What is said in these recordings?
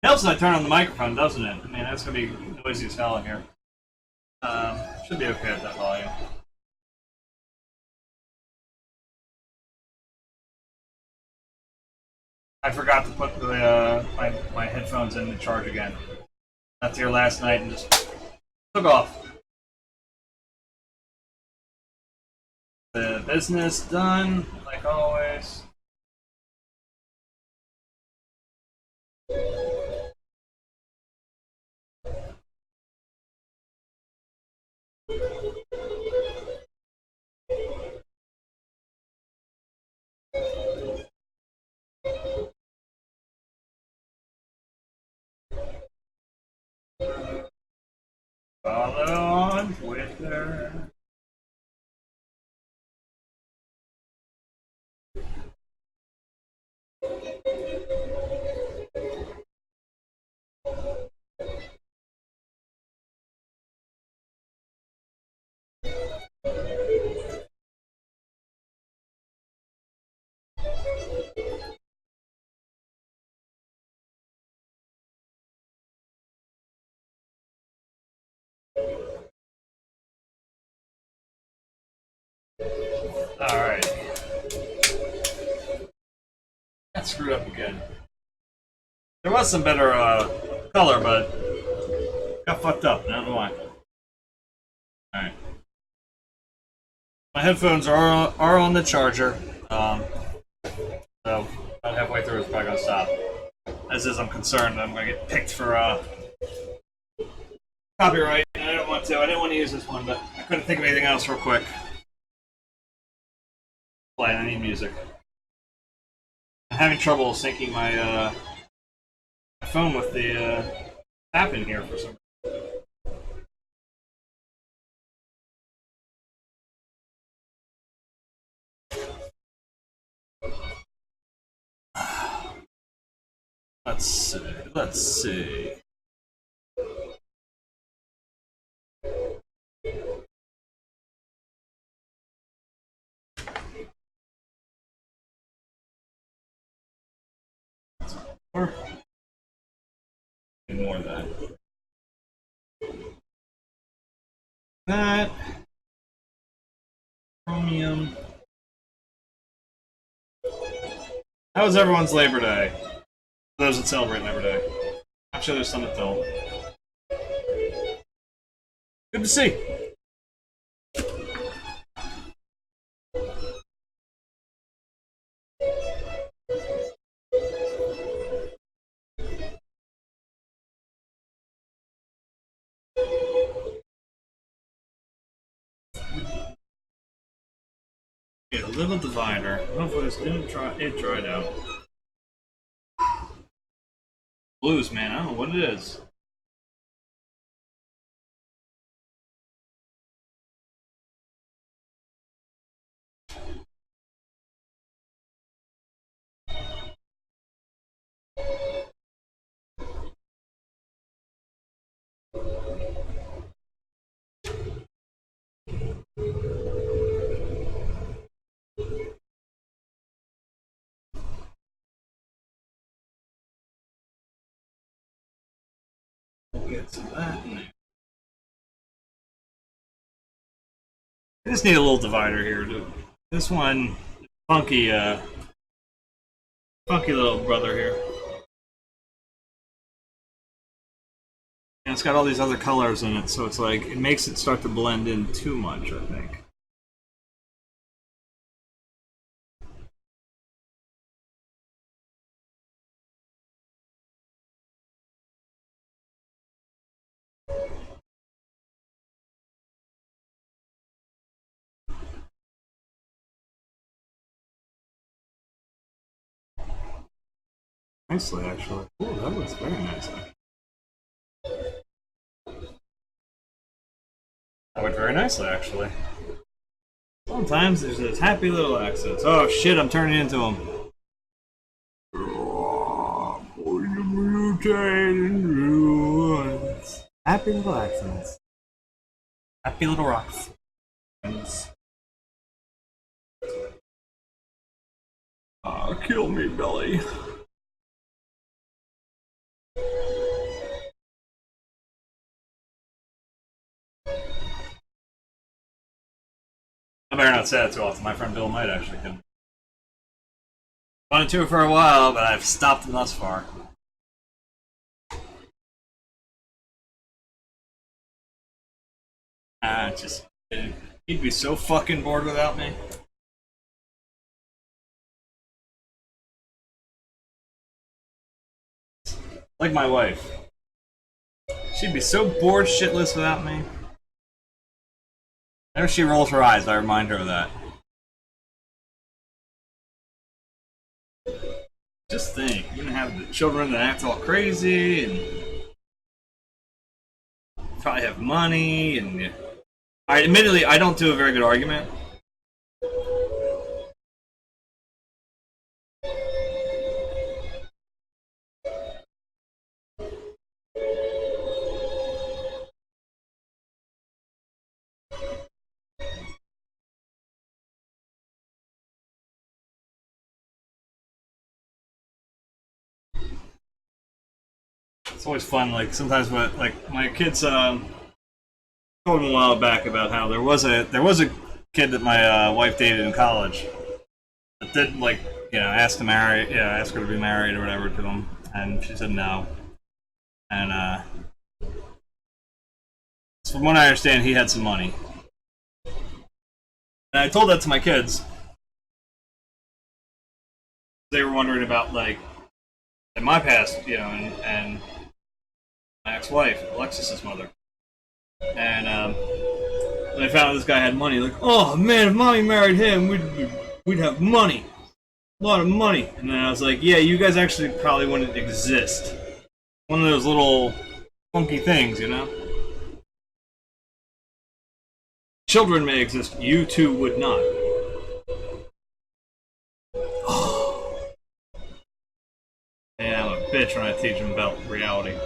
Helps if I turn on the microphone, doesn't it? I mean, that's gonna be noisy as hell in here. Should be okay at that volume. I forgot to put the my headphones in the charge again. That's here last night and just took off. The business done, like always. Follow on with her. Alright. That screwed up again. There was some better color, but got fucked up. I don't know why. Alright. My headphones are on the charger. So about halfway through it's probably gonna stop. As is, I'm concerned I'm gonna get picked for copyright, and I don't want to. I didn't want to use this one, but I couldn't think of anything else real quick. Play, I need music. I'm having trouble syncing my my phone with the app in here for some reason. Let's see. Let's see. More of that. That. Chromium. How was everyone's Labor Day? For those that celebrate Labor Day. I'm sure there's some that don't. Good to see. Get a little divider. Hopefully this didn't it dried out. Blues, man, I don't know what it is. We'll get some of that in there. I just need a little divider here. This one, funky, funky little brother here. And it's got all these other colors in it, so it's like, it makes it start to blend in too much, I think. Nicely, actually. Ooh, that looks very nice, actually. That went very nicely, actually. Sometimes there's those happy little accents. Oh shit, I'm turning into them. Happy little accents. Happy little rocks. Kill me, Billy. I better not say that too often. My friend Bill might actually come. Wanted to for a while, but I've stopped him thus far. Just he'd be so fucking bored without me. Like my wife. She'd be so bored shitless without me. Whenever she rolls her eyes, I remind her of that. Just think, you're gonna have the children that act all crazy and probably have money and admittedly I don't do a very good argument. It's always fun, like sometimes what like my kids told me a while back about how there was a kid that my wife dated in college that did like, you know, ask her to be married or whatever to him, and she said no. And from what I understand, he had some money. And I told that to my kids. They were wondering about like in my past, you know, and my ex-wife, Alexis's mother. And when I found out this guy had money, like, oh man, if mommy married him, we'd have money, a lot of money. And then I was like, yeah, you guys actually probably wouldn't exist. One of those little funky things, you know. Children may exist, you two would not. Yeah, I'm a bitch when I teach them about reality.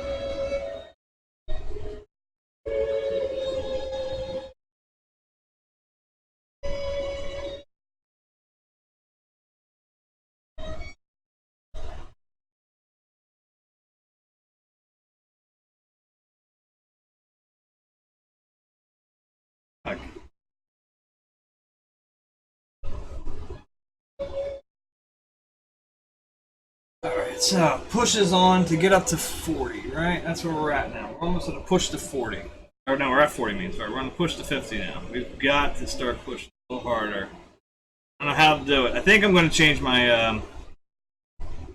Okay. Alright, so pushes on to get up to 40, right? That's where we're at now. We're almost at a push to 40. Or no, we're at 40 means, sorry. We're on a push to 50 now. We've got to start pushing a little harder. I don't know how to do it. I think I'm going to change my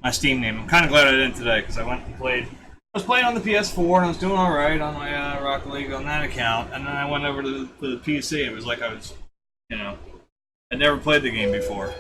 my Steam name. I'm kind of glad I didn't today because I went and played. I was playing on the PS4 and I was doing alright on my Rocket League on that account, and then I went over to the PC. It was like I was, you know, I'd never played the game before.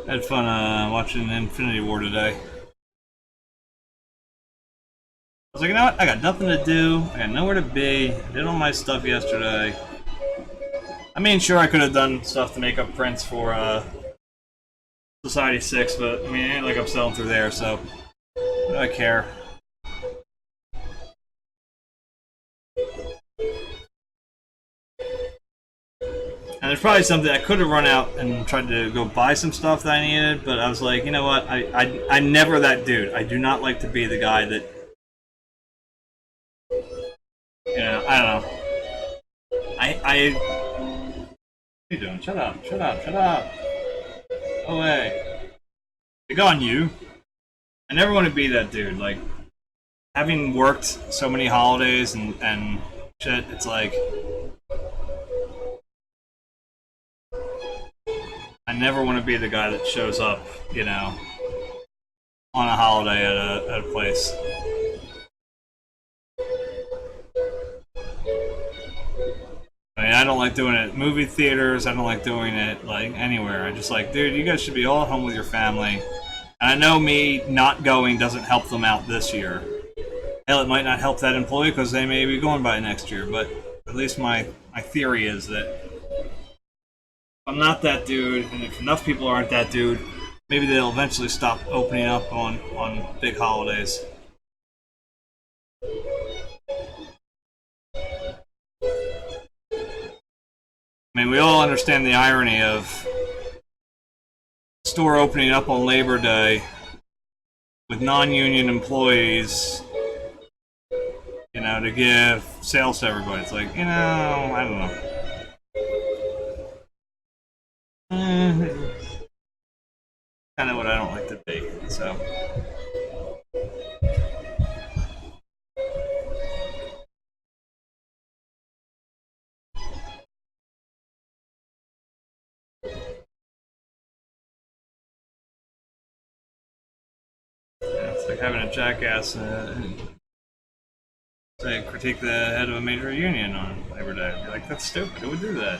I had fun watching Infinity War today. I was like, you know what? I got nothing to do. I got nowhere to be. I did all my stuff yesterday. I mean, sure, I could have done stuff to make up prints for Society 6, but I mean, it ain't like I'm selling through there, so what do I care? And there's probably something I could have run out and tried to go buy some stuff that I needed, but I was like, you know what? I'm never that dude. I do not like to be the guy that, you know, I don't know. What are you doing? Shut up! Shut up! Shut up! Go away! Big on you! I never want to be that dude. Like, having worked so many holidays and shit, it's like I never want to be the guy that shows up, you know, on a holiday at a place. I mean, I don't like doing it at movie theaters. I don't like doing it, like, anywhere. I just like, dude, you guys should be all at home with your family. And I know me not going doesn't help them out this year. Hell, it might not help that employee because they may be going by next year, but at least my my theory is that if I'm not that dude, and if enough people aren't that dude, maybe they'll eventually stop opening up on big holidays. I mean, we all understand the irony of store opening up on Labor Day with non-union employees, you know, to give sales to everybody. It's like, you know, I don't know. Kind of what I don't like to be, so. Yeah, it's like having a jackass say critique the head of a major union on Labor Day. I'd be like, that's stupid. Who would do that?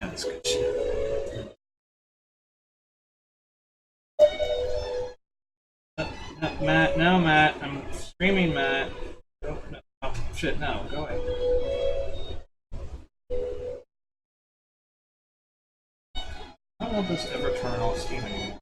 That's good shit. No, Matt, no, Matt. I'm screaming, Matt. Oh, no. Oh, shit, no. Go away. I don't know if this ever turn off Steam anymore.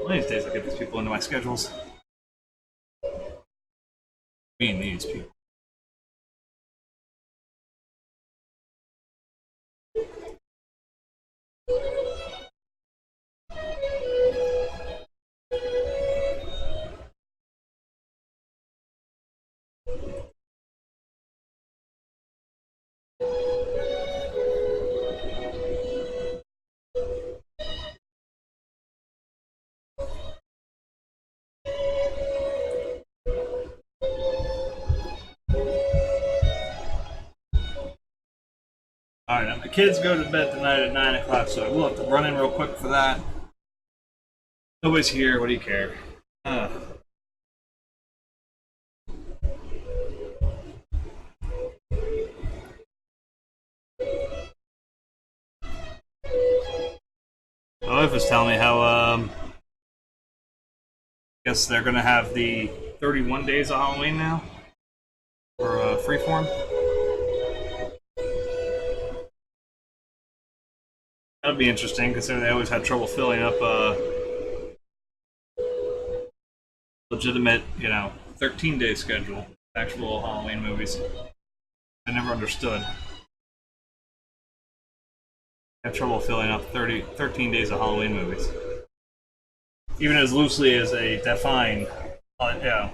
One of these days I'll get these people into my schedules. Me and these people. Alright, now the kids go to bed tonight at 9 o'clock, so we'll have to run in real quick for that. Nobody's here, what do you care? My wife was telling me how, I guess they're gonna have the 31 days of Halloween now for Freeform. That'd be interesting, considering they always had trouble filling up legitimate, 13-day schedule, actual Halloween movies. I never understood. I have trouble filling up 13 days of Halloween movies. Even as loosely as a defined, yeah.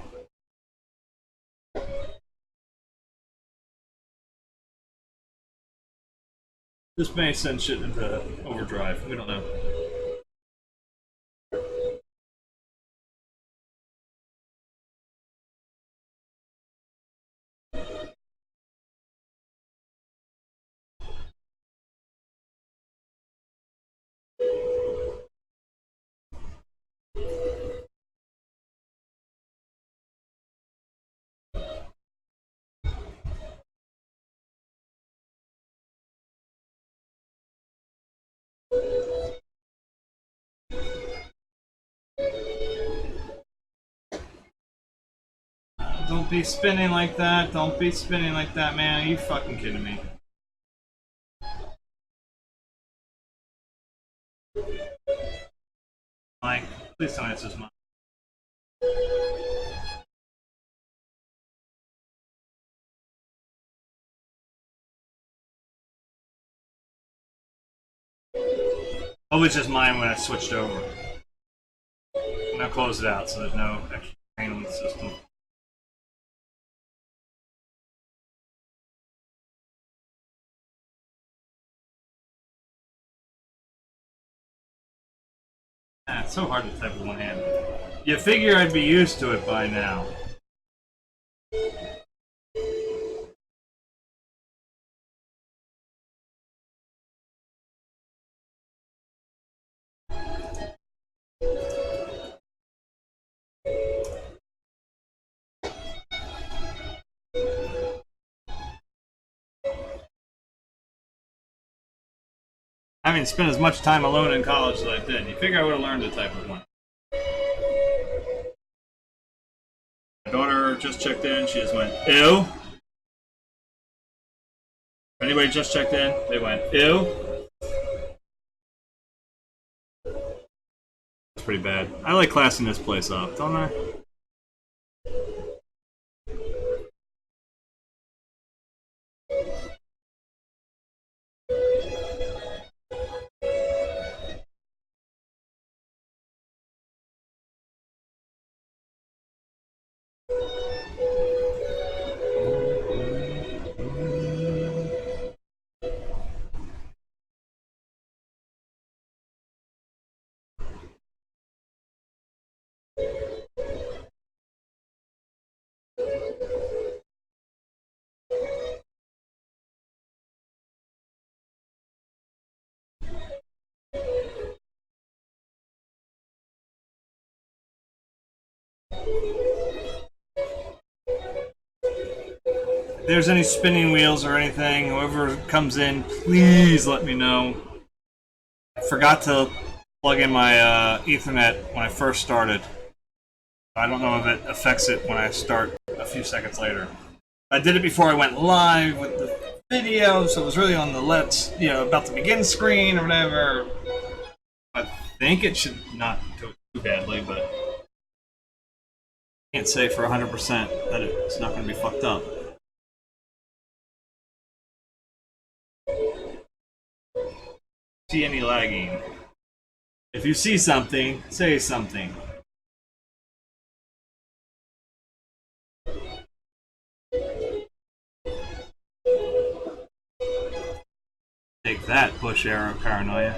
This may send shit into overdrive. We don't know. Don't be spinning like that. Don't be spinning like that, man. Are you fucking kidding me? Mike, please tell me this is mine. Oh, it's just mine when I switched over. And I'll close it out so there's no extra pain on the system. Ah, it's so hard to type with one hand. You figure I'd be used to it by now. Having spent as much time alone in college as I did, you figure I would have learned to type with one. My daughter just checked in, she just went, ew. If anybody just checked in, they went, ew. That's pretty bad. I like classing this place up, don't I? If there's any spinning wheels or anything, whoever comes in, please let me know. I forgot to plug in my Ethernet when I first started. I don't know if it affects it when I start a few seconds later. I did it before I went live with the video, so it was really on the about to begin screen or whatever. I think it should not go too badly, but I can't say for 100% that it's not going to be fucked up. See any lagging? If you see something, say something. Take that, push arrow paranoia.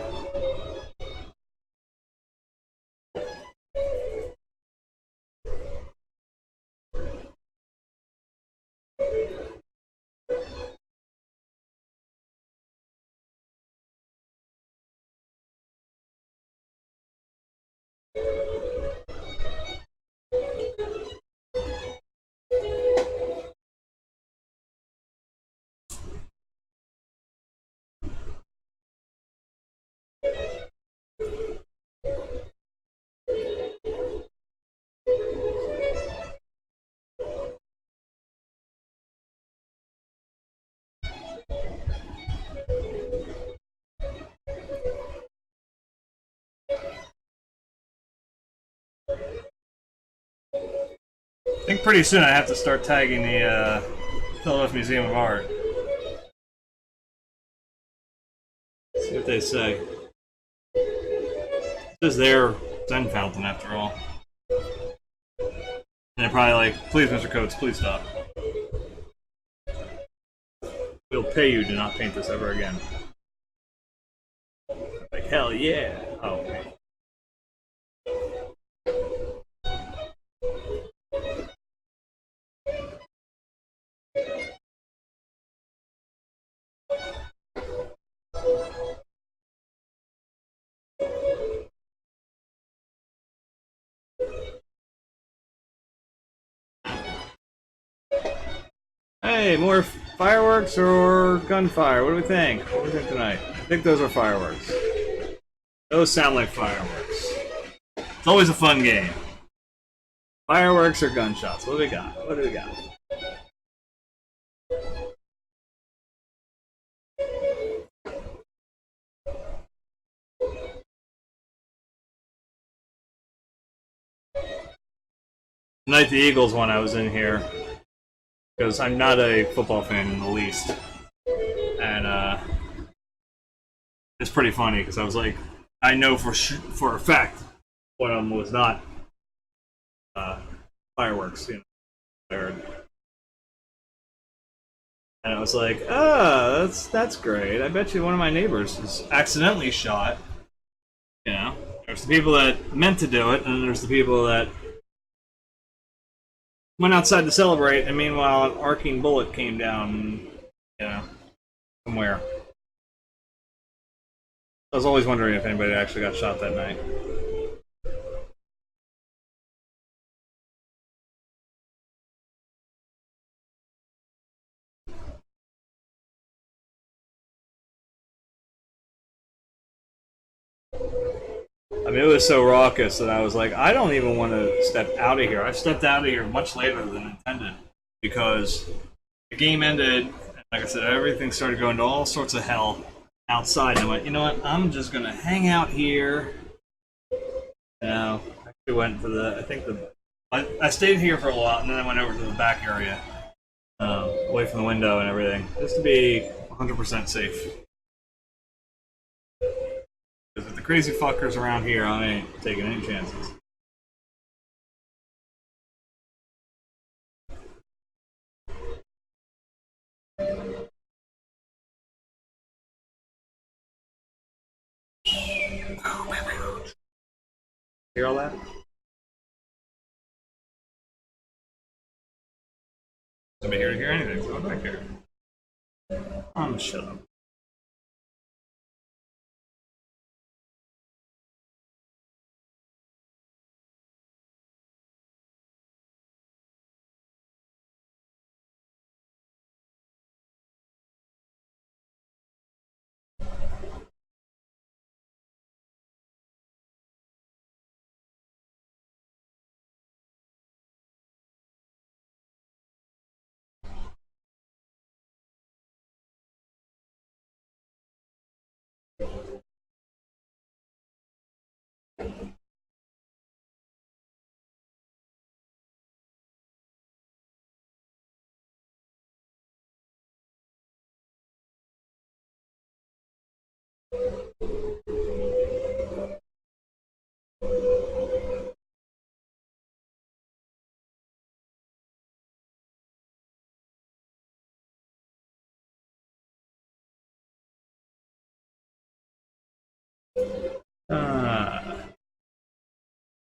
I think pretty soon I have to start tagging the Philadelphia Museum of Art. See what they say. This is their Zen fountain, after all. And they're probably like, please, Mr. Coates, please stop. We'll pay you to not paint this ever again. Like, hell yeah. Oh, okay. Hey, more fireworks or gunfire? What do we think? What do we think tonight? I think those are fireworks. Those sound like fireworks. It's always a fun game. Fireworks or gunshots? What do we got? What do we got? Tonight the Eagles won. I was in here because I'm not a football fan in the least, and it's pretty funny because I was like, I know for a fact one of them was not fireworks, you know. And I was like, oh, that's great. I bet you one of my neighbors is accidentally shot, you know, There's the people that meant to do it, and then there's the people that went outside to celebrate, and meanwhile an arcing bullet came down, you know, somewhere. I was always wondering if anybody actually got shot that night. I mean, it was so raucous that I was like, I don't even want to step out of here. I stepped out of here much later than intended because the game ended, and like I said, everything started going to all sorts of hell outside. And I went, you know what? I'm just going to hang out here. I actually went to I stayed here for a while, and then I went over to the back area, away from the window and everything, just to be 100% safe. Because with the crazy fuckers around here, I ain't taking any chances. Hear all that? Somebody here to hear anything, so I'm back here. Shut up.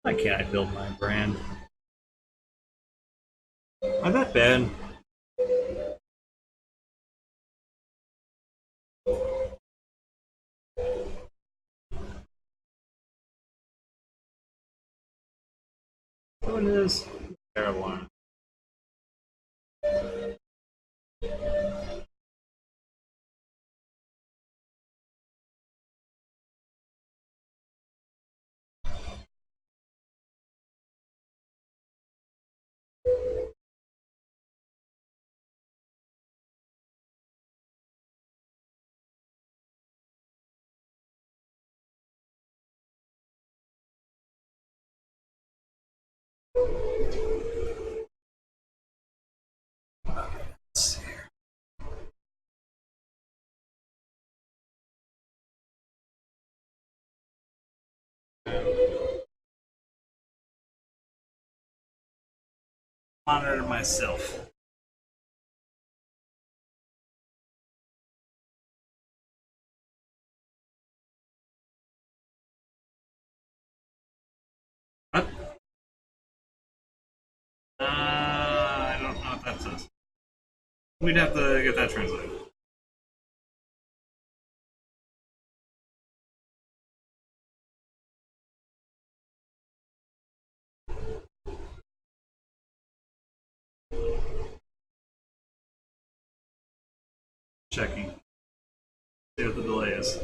Why can't I build my brand? Am I that bad? Oh, it is. Terrible. Monitor myself. What? I don't know what that says. We'd have to get that translated. Checking. See what the delay is.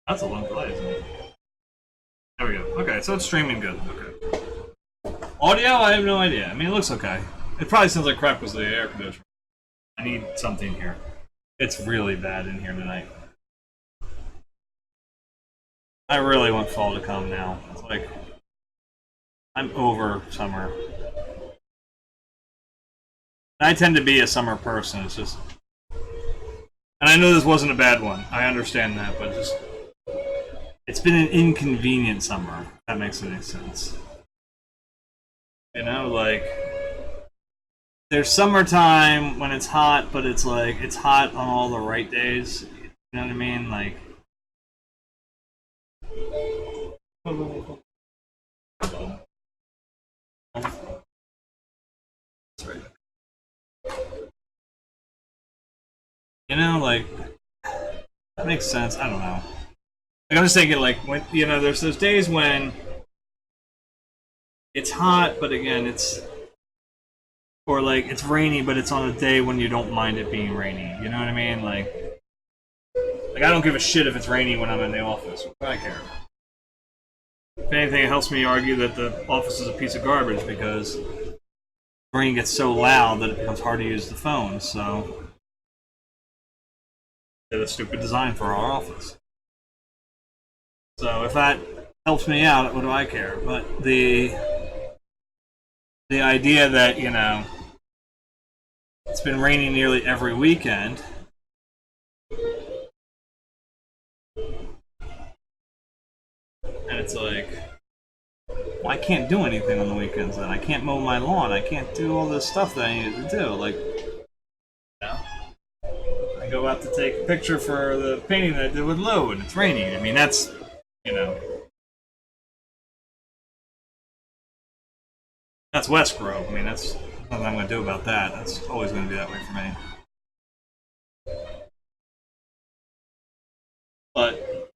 That's a long delay, isn't it? There we go. Okay, so it's streaming good. Okay. Audio, I have no idea. I mean, it looks okay. It probably sounds like crap because of the air conditioner. I need something here. It's really bad in here tonight. I really want fall to come now. It's like I'm over summer. I tend to be a summer person. It's just, and I know this wasn't a bad one. I understand that, but just it's been an inconvenient summer. If that makes any sense. You know, like there's summertime when it's hot, but it's like it's hot on all the right days. You know what I mean? Like. That's right. You know, like that makes sense. I don't know. Like I'm just thinking, like when there's those days when it's hot, but again, or like it's rainy, but it's on a day when you don't mind it being rainy. You know what I mean? Like I don't give a shit if it's rainy when I'm in the office. What do I care? If anything, it helps me argue that the office is a piece of garbage because the rain gets so loud that it becomes hard to use the phone. So did a stupid design for our office. So if that helps me out, what do I care? But the idea that it's been raining nearly every weekend. And it's like, well, I can't do anything on the weekends then. I can't mow my lawn. I can't do all this stuff that I needed to do. Like, I go out to take a picture for the painting that I did with Lou, and it's raining. I mean, that's, that's West Grove. I mean, that's nothing I'm going to do about that. That's always going to be that way for me. But,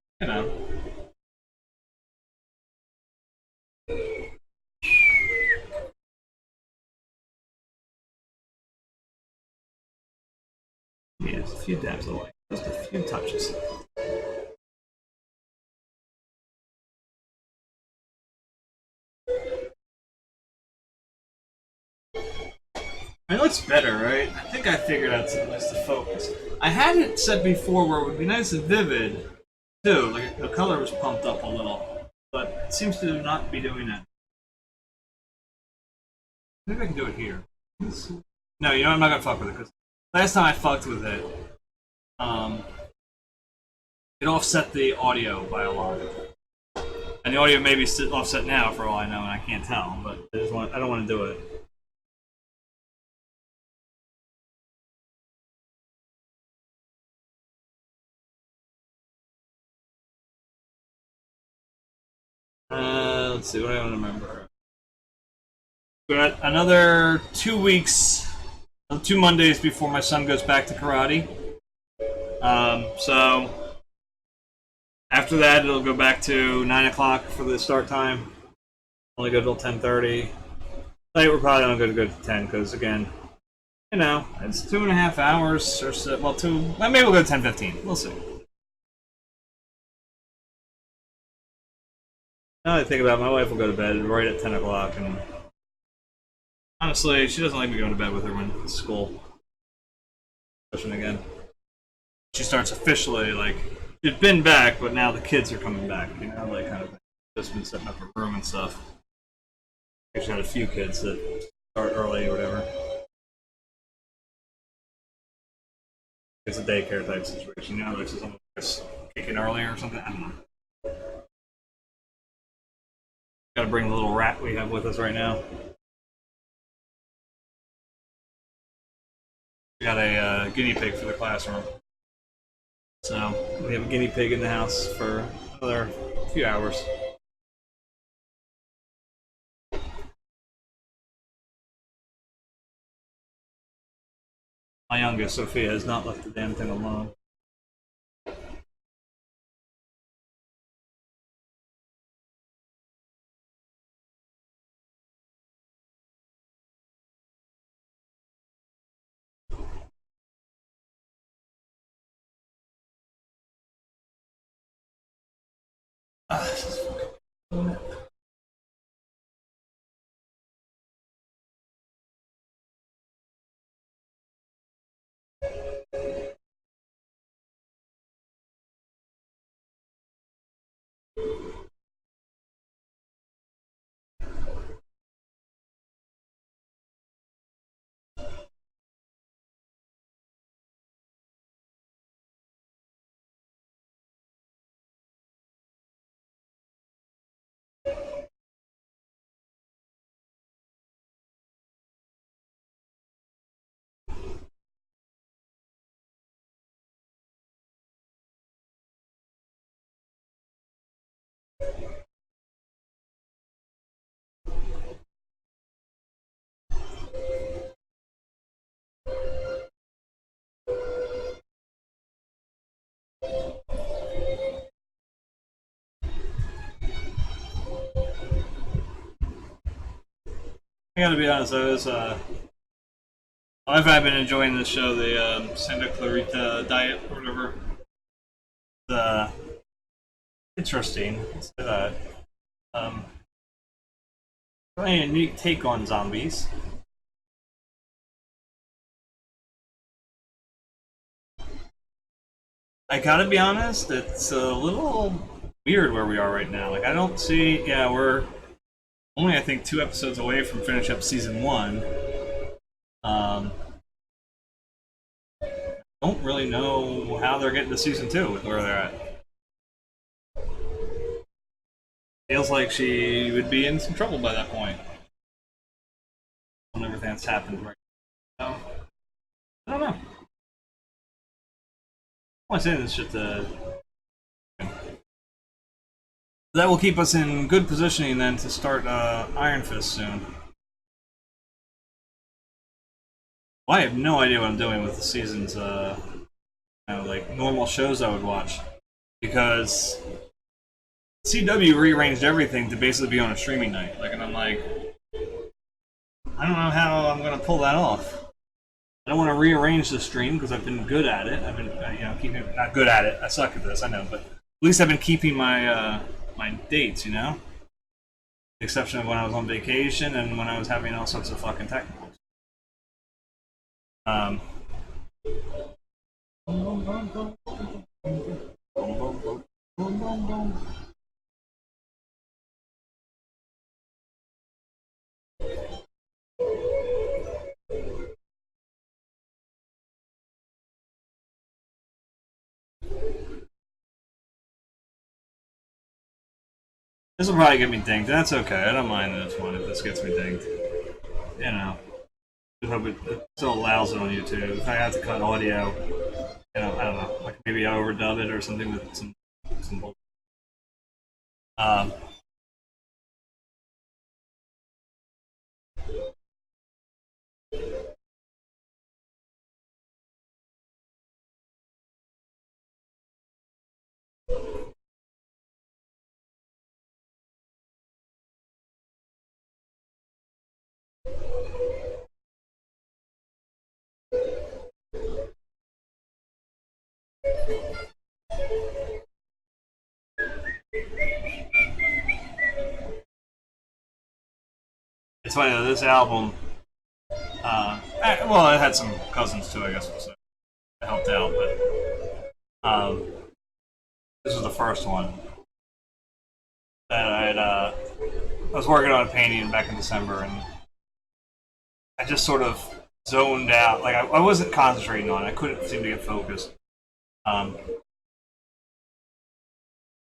yeah, just a few dabs of light. Just a few touches. It looks better, right? I think I figured out something nice to focus. I had it said before where it would be nice and vivid, too. Like the color was pumped up a little, but it seems to not be doing that. Maybe I can do it here. No, I'm not gonna fuck with it because last time I fucked with it, um, it offset the audio by a lot, and the audio may be offset now for all I know, and I can't tell. But I don't want to do it. Let's see what I want to remember. We got another 2 weeks, 2 Mondays before my son goes back to karate. So after that, it'll go back to 9 o'clock for the start time. Only go till 10:30. Tonight we're probably only going to go to 10 because again, it's 2.5 hours or so. Well, maybe we'll go to 10:15. We'll see. Now that I think about it, my wife will go to bed right at 10 o'clock, and honestly, she doesn't like me going to bed with her when it's school. Session again. She starts officially, like, she's been back, but now the kids are coming back, like kind of thing. Just been setting up her room and stuff. She's had a few kids that start early or whatever. It's a daycare type situation, like someone just kicking early or something. I don't know. Gotta bring the little rat we have with us right now. We got a guinea pig for the classroom. So we have a guinea pig in the house for another few hours. My youngest, Sophia, has not left the damn thing alone. I gotta be honest, I've been enjoying this show, the Santa Clarita Diet or whatever. The interesting. Let's say that. Really a unique take on zombies. I gotta be honest, it's a little weird where we are right now. Like, I don't see. Yeah, we're only, I think, 2 episodes away from finish up season 1. Don't really know how they're getting to season 2 with where they're at. Feels like she would be in some trouble by that point. On everything that's happened right now. I don't know. I want to say this shit to. That will keep us in good positioning then to start Iron Fist soon. Well, I have no idea what I'm doing with the seasons, like normal shows I would watch, because CW rearranged everything to basically be on a streaming night. Like, and I'm like, I don't know how I'm gonna pull that off. I don't want to rearrange the stream because I've been good at it. I've been, keeping not good at it. I suck at this, I know, but at least I've been keeping my my dates, you know. The exception of when I was on vacation and when I was having all sorts of fucking technicals. This will probably get me dinged. That's okay. I don't mind this one if this gets me dinged. You know. I hope it still allows it on YouTube. If I have to cut audio, I don't know. Like maybe I overdub it or something with some bullshit. It's funny though, this album, well, it had some cousins too, I guess, so it helped out, but this was the first one that I was working on a painting back in December, and I just sort of zoned out. Like, I wasn't concentrating on it. I couldn't seem to get focused.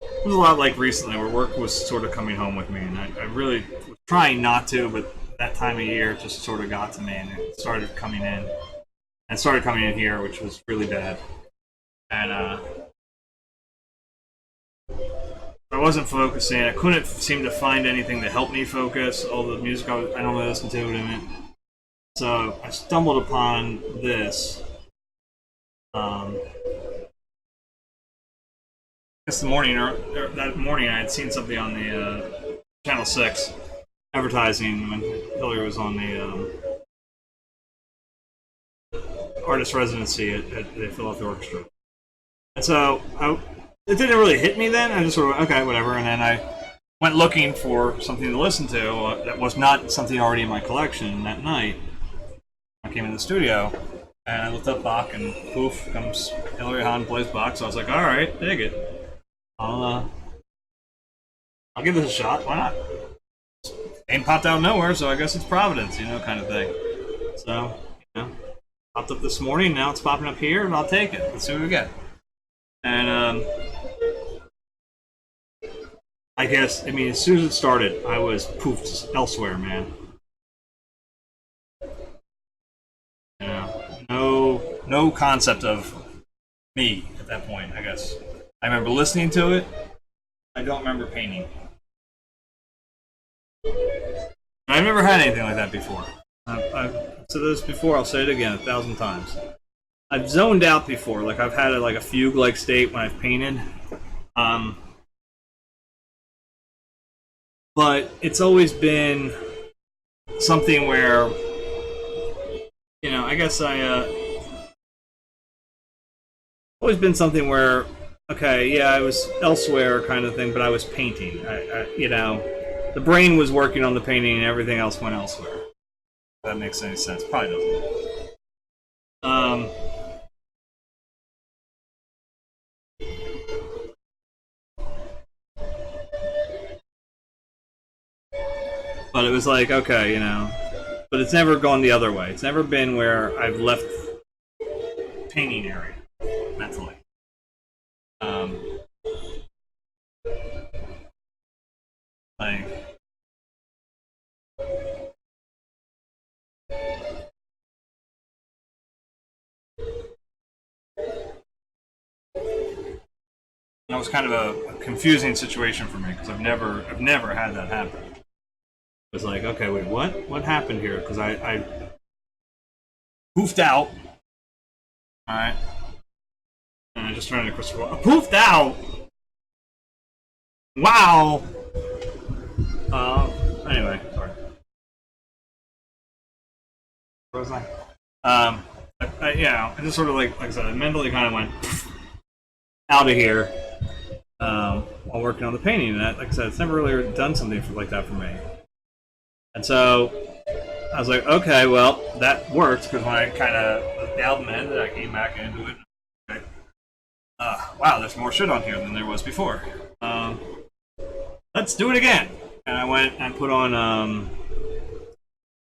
It was a lot like recently where work was sort of coming home with me, and I really was trying not to, but that time of year just sort of got to me, and it started coming in. And started coming in here, which was really bad. And I wasn't focusing. I couldn't seem to find anything to help me focus. All the music I normally listen to in it. So I stumbled upon this. I guess the morning or that morning I had seen something on the Channel 6 advertising when Hillary was on the artist residency at the Philadelphia Orchestra. And so it didn't really hit me then. I just sort of, okay, whatever. And then I went looking for something to listen to that was not something already in my collection that night. I came in the studio and I looked up Bach, and poof, comes Hilary Hahn plays Bach. So I was like, all right, dig it. I'll give this a shot. Why not? Ain't popped out of nowhere, so I guess it's Providence, kind of thing. So, popped up this morning. Now it's popping up here, and I'll take it. Let's see what we get. And I guess, as soon as it started, I was poofed elsewhere, man. No concept of me at that point, I guess. I remember listening to it. I don't remember painting. I've never had anything like that before. I've said this before, I'll say it again 1,000 times. I've zoned out before. Like I've had like a fugue-like state when I've painted. But it's always been something where, you know, I guess always been something where, okay, yeah, I was elsewhere kind of thing, but I was painting. You know, the brain was working on the painting and everything else went elsewhere. If that makes any sense. Probably doesn't. But it was like, okay, you know, but it's never gone the other way. It's never been where I've left painting area mentally. Like, that was kind of a confusing situation for me because I've never had that happen. It was like, okay, wait, what happened here? Because I poofed out. All right, and I just turned into Christopher. I poofed out. Wow. Anyway, sorry. Where was I? Yeah, I just sort of like I said, I mentally kind of went out of here while working on the painting. And that, like I said, it's never really done something like that for me. And so I was like, okay, well, that worked because when I kind of the album ended, I came back into it. Okay. Wow, there's more shit on here than there was before. Let's do it again. And I went and put on, I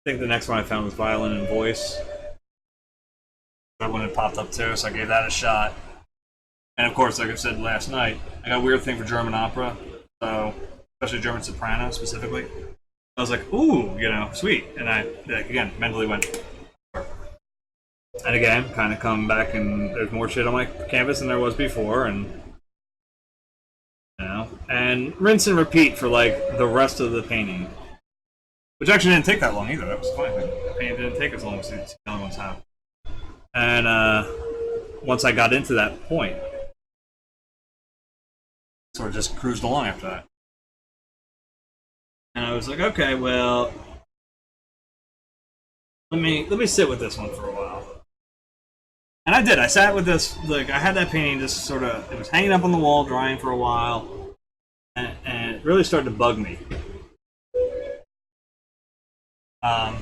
think the next one I found was Violin and Voice. That one had popped up too, so I gave that a shot. And of course, like I said last night, I got a weird thing for German opera, so especially German soprano specifically. I was like, ooh, you know, sweet. And I, like, again, mentally went. And again, kind of come back and there's more shit on my canvas than there was before, and you know, and rinse and repeat for like the rest of the painting, which actually didn't take that long either. That was the funny thing. The painting didn't take as long as the other ones have. And once I got into that point, sort of just cruised along after that. And I was like, okay, well, let me sit with this one for a while. And I did. I sat with this, like, I had that painting just sort of, it was hanging up on the wall, drying for a while, and it really started to bug me. And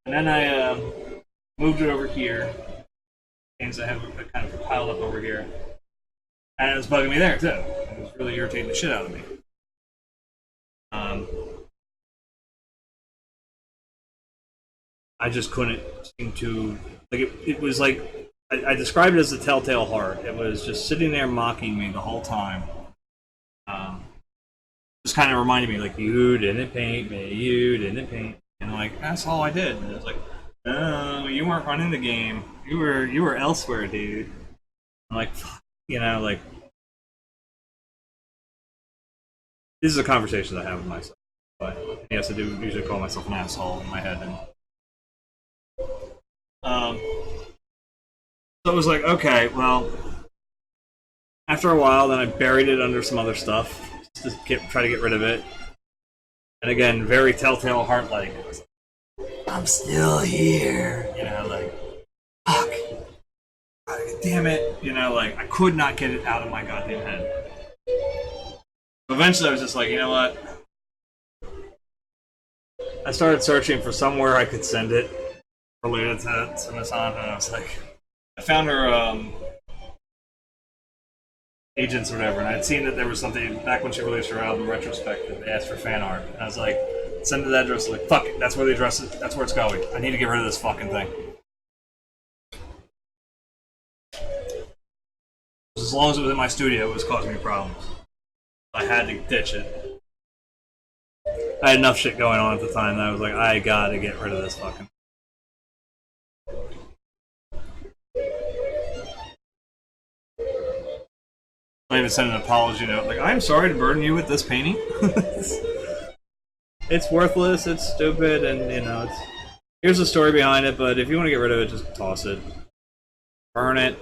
then I moved it over here. Things I have kind of piled up over here. And it was bugging me there, too. It was really irritating the shit out of me. I just couldn't seem to... Like, it was like... I described it as a telltale heart. It was just sitting there mocking me the whole time. Just kind of reminded me, like, you didn't paint me, you didn't paint. And I'm like, that's all I did. And it was like, no, you weren't running the game. You were elsewhere, dude. I'm like, fuck, you know, like, this is a conversation I have with myself. But yes, I do usually call myself an asshole in my head. And so it was like, okay, well, after a while, then I buried it under some other stuff just to try to get rid of it. And again, very telltale heart-like. I'm still here, you know, like, fuck, damn it, you know, like, I could not get it out of my goddamn head. Eventually I was just like, you know what? I started searching for somewhere I could send it related to Miss Hunt, and I was like, I found her agents or whatever, and I'd seen that there was something back when she released her album Retrospective. They asked for fan art, and I was like, send it that address. Like, fuck it, that's where the address is. That's where it's going. I need to get rid of this fucking thing. As long as it was in my studio, it was causing me problems. I had to ditch it. I had enough shit going on at the time that I was like, I gotta get rid of this fucking. I even sent an apology note, like, I'm sorry to burden you with this painting. it's worthless, it's stupid, and you know, it's here's the story behind it. But if you want to get rid of it, just toss it, burn it,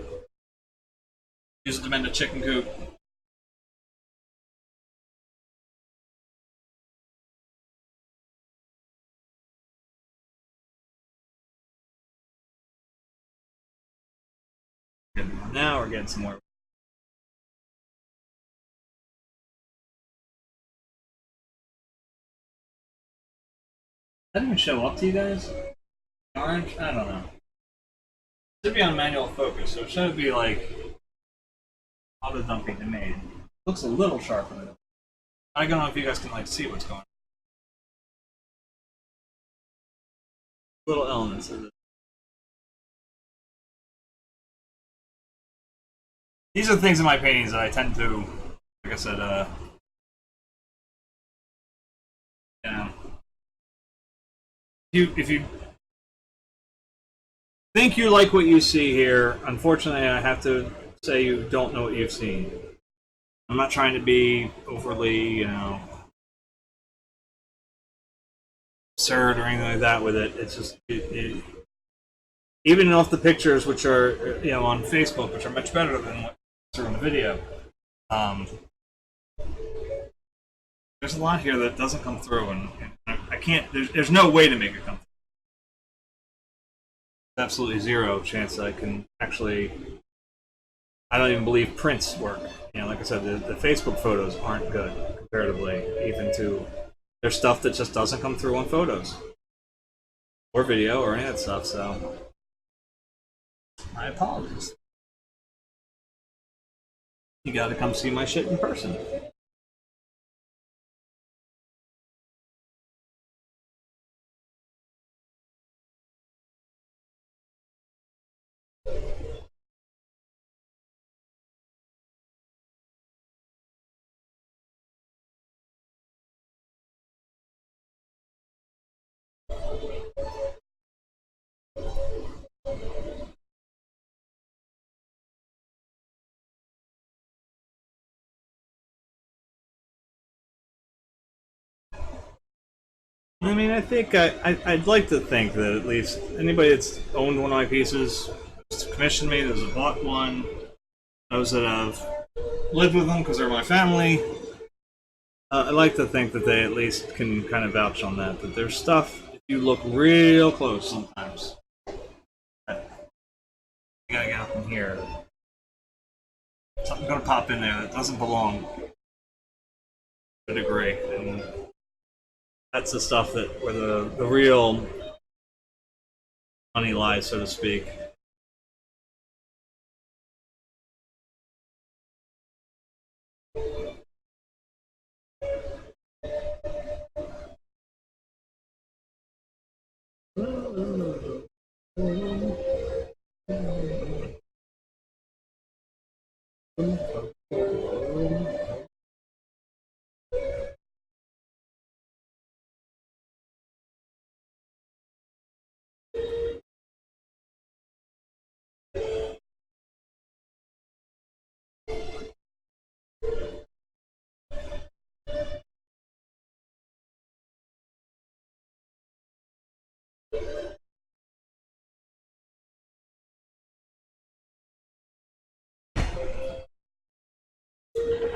use it to mend a chicken coop. Now we're getting some more. That didn't even show up to you guys? Orange? I don't know. It should be on manual focus, so it should be like auto dumping to me. Looks a little sharper than it. I don't know if you guys can like see what's going on. Little elements of it. These are things in my paintings that I tend to, like I said, you know, if you think you like what you see here, unfortunately, I have to say you don't know what you've seen. I'm not trying to be overly, you know, absurd or anything like that with it. It's just, even off the pictures, which are, you know, on Facebook, which are much better than what's in the video. There's a lot here that doesn't come through, and I can't. There's no way to make it come through. There's absolutely zero chance that I can actually. I don't even believe prints work. You know, like I said, the Facebook photos aren't good comparatively, even to there's stuff that just doesn't come through on photos or video or any of that stuff. So, my apologies. You got to come see my shit in person. I mean, I think I'd like to think that at least anybody that's owned one of my pieces, that's commissioned me, that's bought one, those that have lived with them because they're my family, I'd like to think that they at least can kind of vouch on that. That there's stuff, if you look real close sometimes, that you gotta get up in here. Something's gonna pop in there that doesn't belong to a degree. And that's the stuff that where the real money lies, so to speak.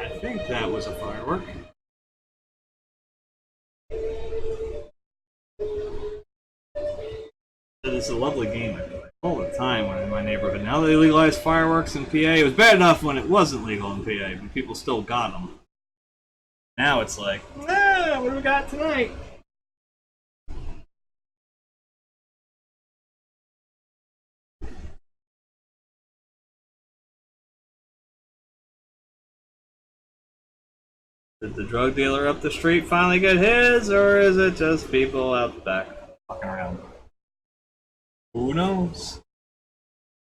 I think that was a firework. It's a lovely game, I feel like, all the time when in my neighborhood. Now they legalize fireworks in PA. It was bad enough when it wasn't legal in PA, but people still got them. Now it's like, ah, what do we got tonight? Did the drug dealer up the street finally get his, or is it just people out the back fucking around? Who knows?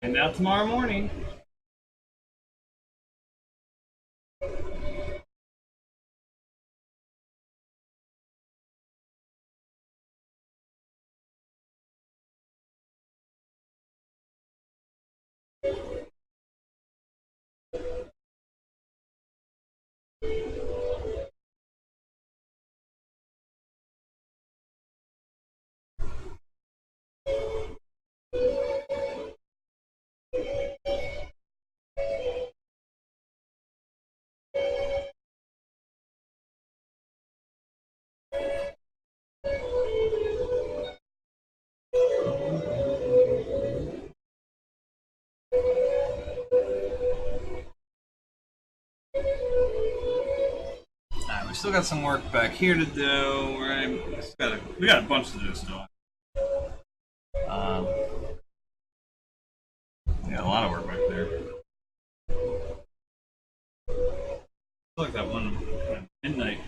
And now tomorrow morning. Alright, we still got some work back here to do. Right? We got a bunch to do still. Um, yeah, a lot of work back there. I like that one kind of midnight.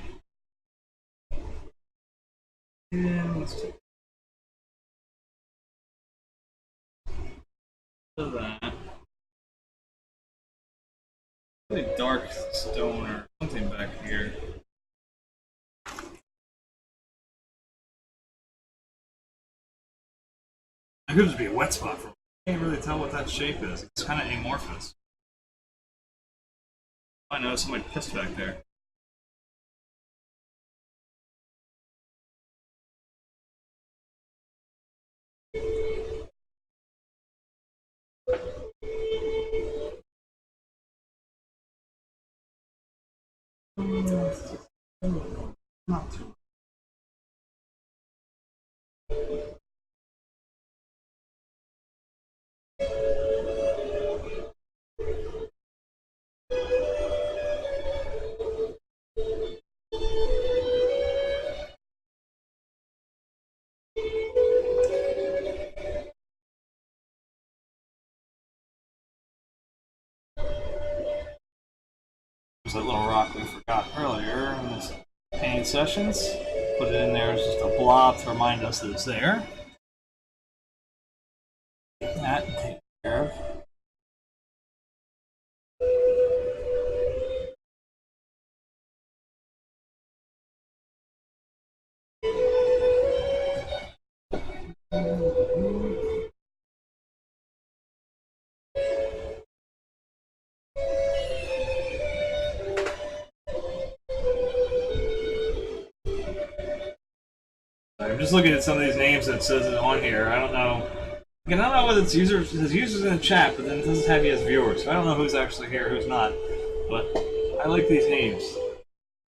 Yeah, let's do that. Really dark stone or something back here. That could just be a wet spot for me. I can't really tell what that shape is. It's kind of amorphous. I know somebody pissed back there. Not too. There's that little rock we forgot earlier in this painting sessions. Put it in there as just a blob to remind us that it's there. Get that taken care of. I'm just looking at some of these names that says it on here. I don't know. Again, I don't know whether it's users. It says users in the chat, but then it doesn't have you as viewers. So I don't know who's actually here, who's not. But I like these names.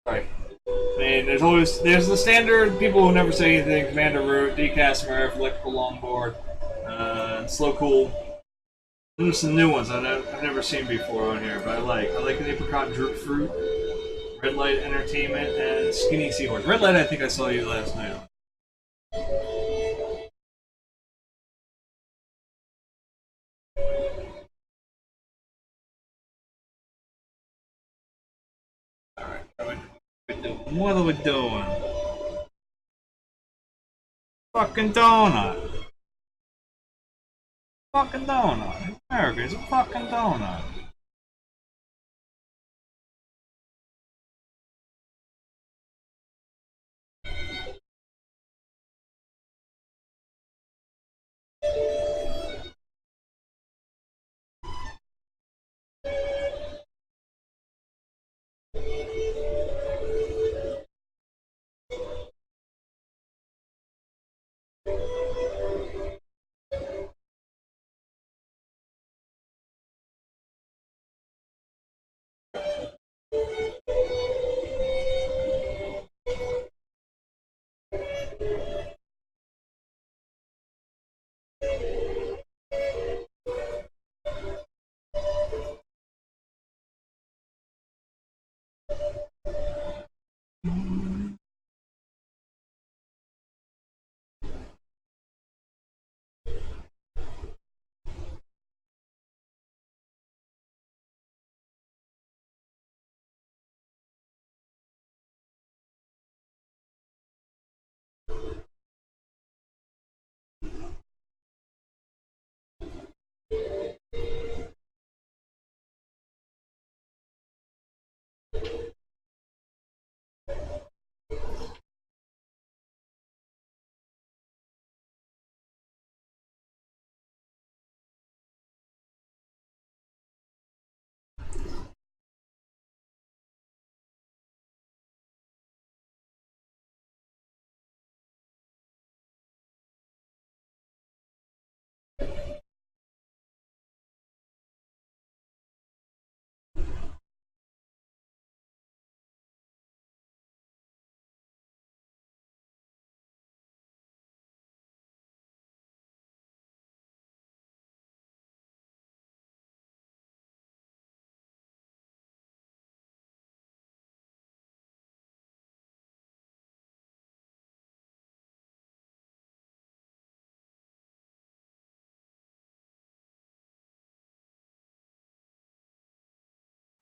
Right. I mean, there's the standard people who never say anything: Commander Root, Decast Murph, Electrical Longboard, Slow Cool. There's some new ones I've never seen before on here, but I like. I like the Apricot Drip Fruit, Red Light Entertainment, and Skinny Seahorse. Red Light, I think I saw you last night on. Alright, what are we doing? Fucking donut. Fucking donut. America is a fucking donut.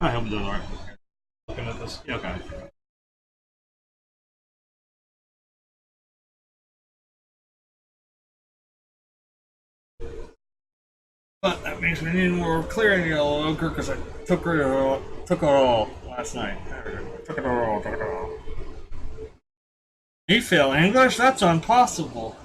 I hope I'm doing alright. Looking at this. Yeah, okay. But that means we need more clearing yellow ochre because I took it all last night. There we go. Took it all. You fail English? That's impossible.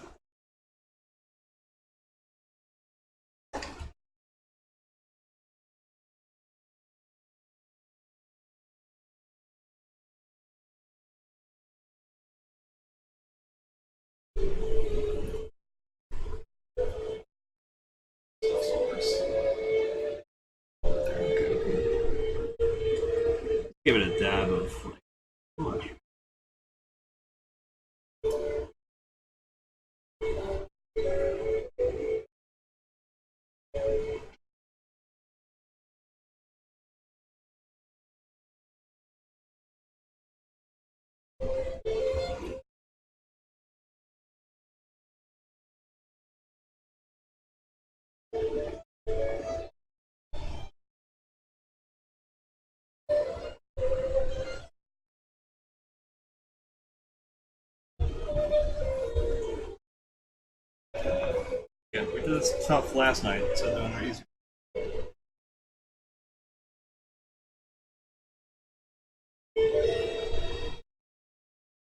Give it a dab of like, yeah, we did this tough last night, so doing it easy.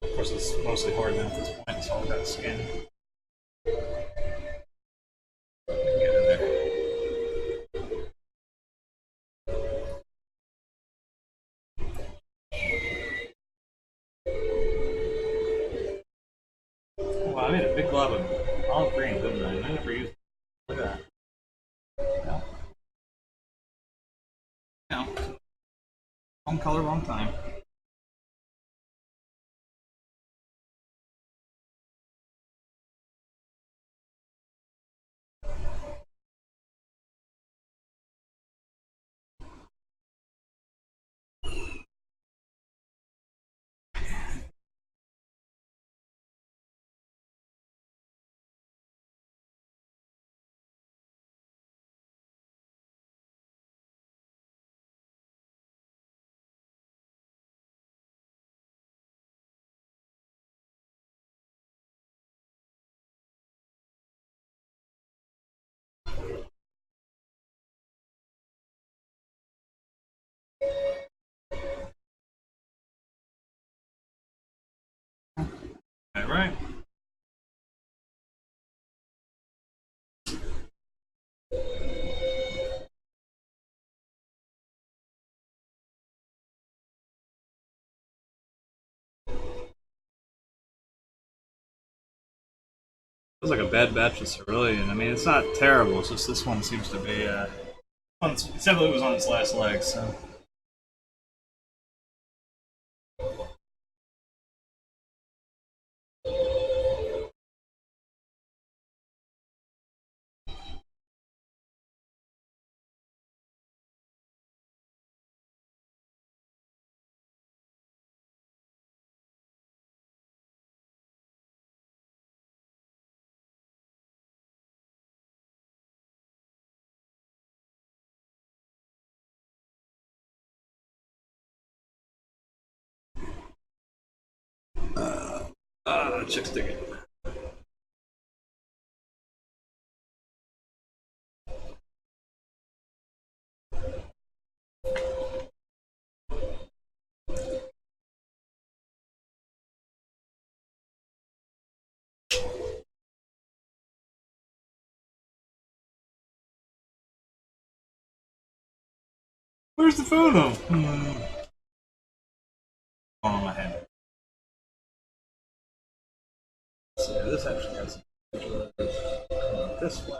Of course, it's mostly hard now at this point. It's all about skin. Get in there. Well, I made a big glob of olive green, didn't I? I never used it. Look at that. No. Wrong color, wrong time. All right. Feels like a bad batch of Cerulean. I mean, it's not terrible. It's just this one seems to be. It definitely was on its last leg, so. Chick's digging. Where's the photo? On my head. So yeah, this actually has some this way.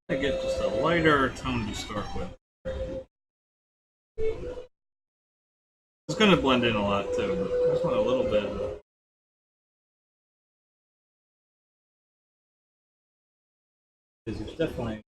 I get just a lighter tone to start with. It's going to blend in a lot too, but I just want a little bit. Because it's definitely.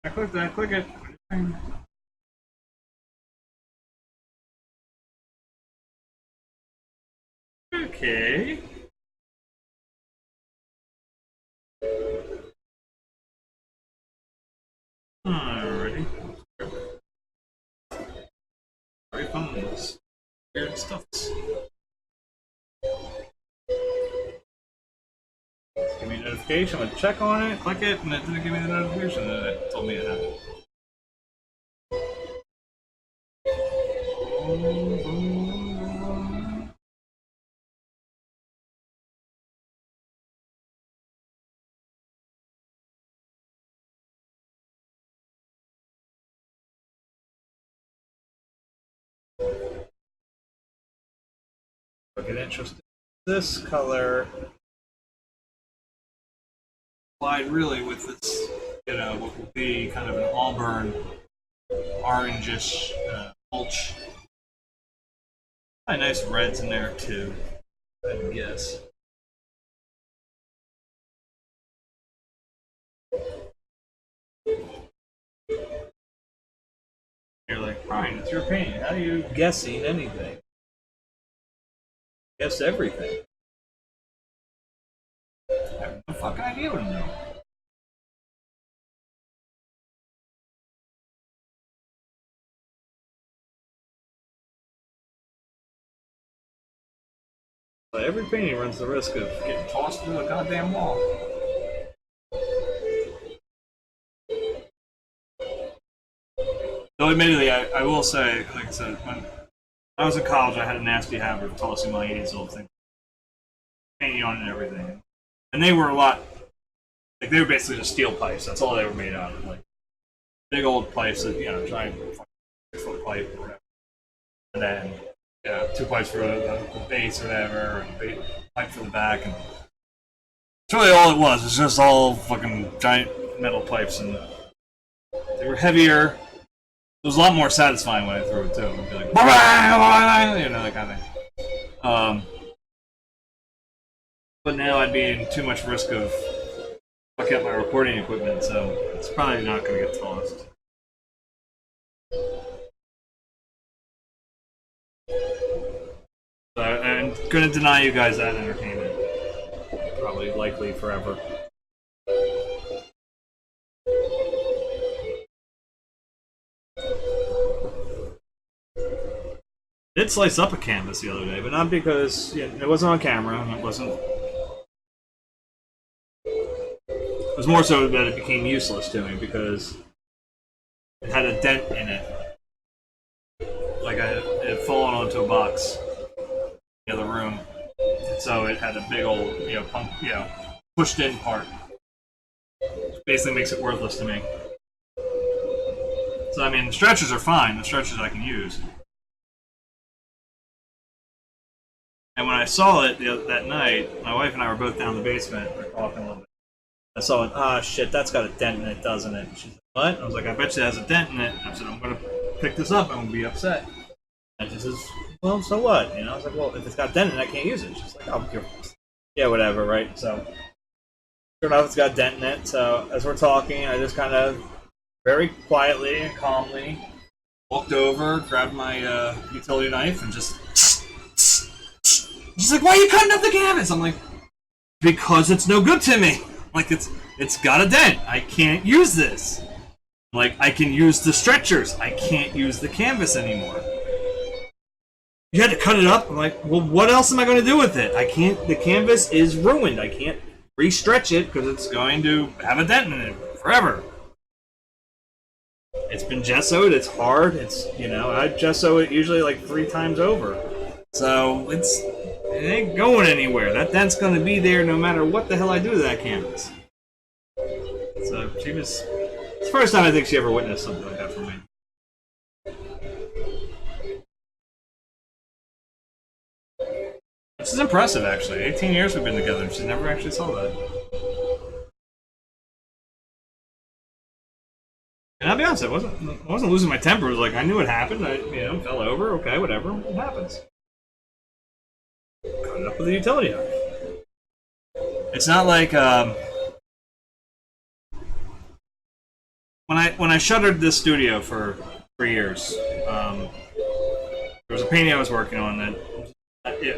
I clicked that, click it. Okay. Alrighty. Very fun with this weird stuff. Give me a notification, I'm gonna check on it, click it, and it didn't give me the notification, and it told me it happened. I'll get interested. This color applied really with this, you know, what will be kind of an auburn, orangish mulch. Nice reds in there too, I guess. You're like, fine, it's your opinion. How are you guessing anything? Guess everything. I have no fucking idea what I'm doing. But every painting runs the risk of getting tossed through a goddamn wall. Though admittedly, I will say, like I said, when I was in college, I had a nasty habit of tossing my 80s old thing, painting on it and everything. And they were a lot, like they were basically just steel pipes. That's all they were made out of, like big old pipes that, you know, giant 6-foot pipe or whatever. And then, you know, 2 pipes for the base or whatever, and a pipe for the back. And it's really all it was. It's just all fucking giant metal pipes, and they were heavier. It was a lot more satisfying when I threw it too. It'd be like, you know, that kind of thing. But now I'd be in too much risk of fucking up my recording equipment, so it's probably not going to get tossed. So I'm going to deny you guys that entertainment. Probably, likely, forever. It did slice up a canvas the other day, but not because it wasn't on camera, and it wasn't. It was more so that it became useless to me because it had a dent in it, like it had fallen onto a box in the other room, and so it had a big old, pushed-in part. Which basically makes it worthless to me. So I mean, the stretchers are fine. The stretchers I can use. And when I saw it that night, my wife and I were both down in the basement. We were talking a little bit. I saw it. Ah, shit, that's got a dent in it, doesn't it? And she's like, what? I was like, I bet you it has a dent in it. I said, I'm going to pick this up. I'm going to be upset. And she says, well, so what? You know, I was like, well, if it's got a dent in it, I can't use it. She's like, oh, yeah, whatever, right? So, sure enough, it's got a dent in it. So, as we're talking, I just kind of very quietly and calmly walked over, grabbed my utility knife, and just. She's like, why are you cutting up the canvas? I'm like, because it's no good to me. Like, it's got a dent. I can't use this. Like, I can use the stretchers. I can't use the canvas anymore. You had to cut it up? I'm like, well, what else am I going to do with it? I can't, the canvas is ruined. I can't re-stretch it because it's going to have a dent in it forever. It's been gessoed. It's hard. It's, you know, I gesso it usually like 3 times over. So, it ain't going anywhere. That dent's going to be there no matter what the hell I do to that canvas. So she was... It's the first time I think she ever witnessed something like that from me. This is impressive, actually. 18 years we've been together and she never actually saw that. And I'll be honest, I wasn't losing my temper. It was like, I knew it happened. I, you know, fell over. Okay, whatever. It happens. Cut it up with a utility knife. It's not like when I shuttered this studio for 3 years, there was a painting I was working on that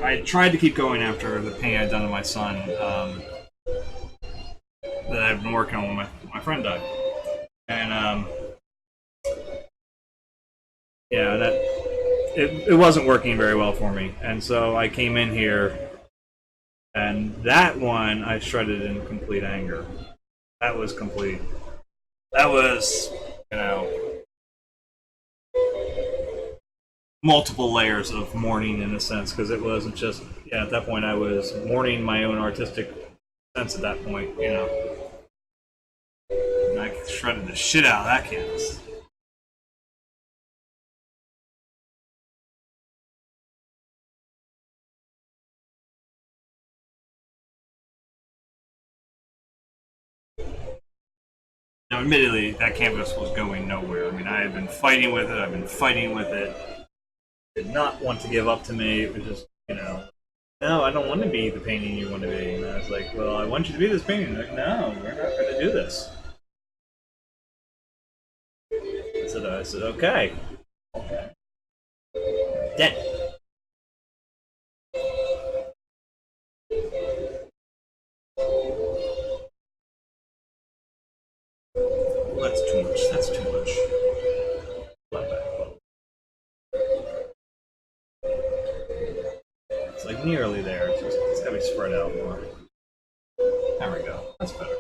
I tried to keep going after the painting I'd done to my son that I've been working on when my friend died, and yeah, that it wasn't working very well for me, and so I came in here. And that one I shredded in complete anger. That was complete. That was, you know, multiple layers of mourning in a sense, because it wasn't just, yeah, at that point I was mourning my own artistic sense at that point, you know. And I shredded the shit out of that canvas. Now, admittedly, that canvas was going nowhere. I mean, I had been fighting with it. I've been fighting with it. Did not want to give up to me. It was just, you know, no, I don't want to be the painting you want to be. And I was like, well, I want you to be this painting. They're like, no, we're not going to do this. I said, okay. Okay. Then. Well, that's too much. That's too much. It's like nearly there. It's got to be spread out more. There we go. That's better.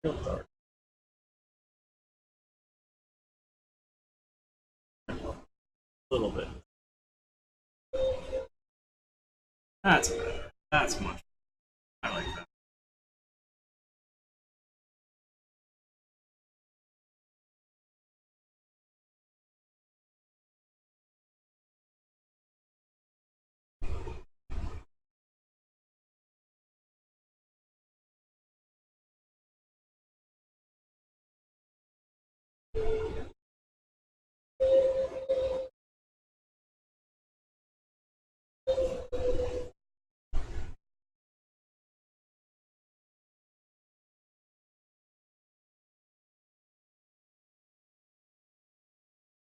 Real dark. A little bit. That's better. That's much better. I like that.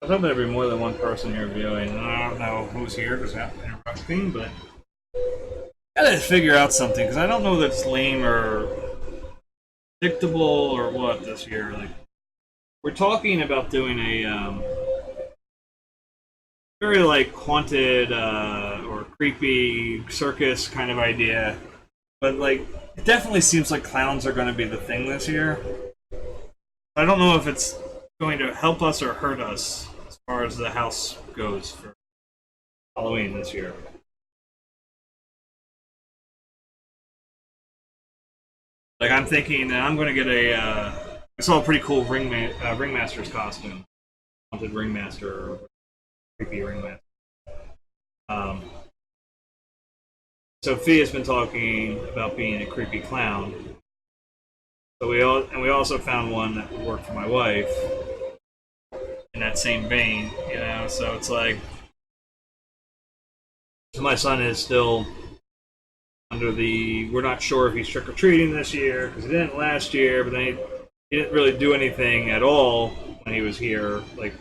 I was hoping there'd be more than one person here viewing. I don't know who's here because I'm interrupting, but I gotta figure out something because I don't know that it's lame or predictable or what this year. Like, we're talking about doing a very like haunted or creepy circus kind of idea. But like, it definitely seems like clowns are going to be the thing this year. I don't know if it's going to help us or hurt us as far as the house goes for Halloween this year. Like, I'm thinking that I'm going to get a. I saw a pretty cool ringmaster's costume, haunted ringmaster, or creepy ringmaster. Um, Sophia's been talking about being a creepy clown. So we also found one that would work for my wife in that same vein, you know. So it's like, so my son is still under the. We're not sure if he's trick or treating this year because he didn't last year, but then he didn't really do anything at all when he was here, like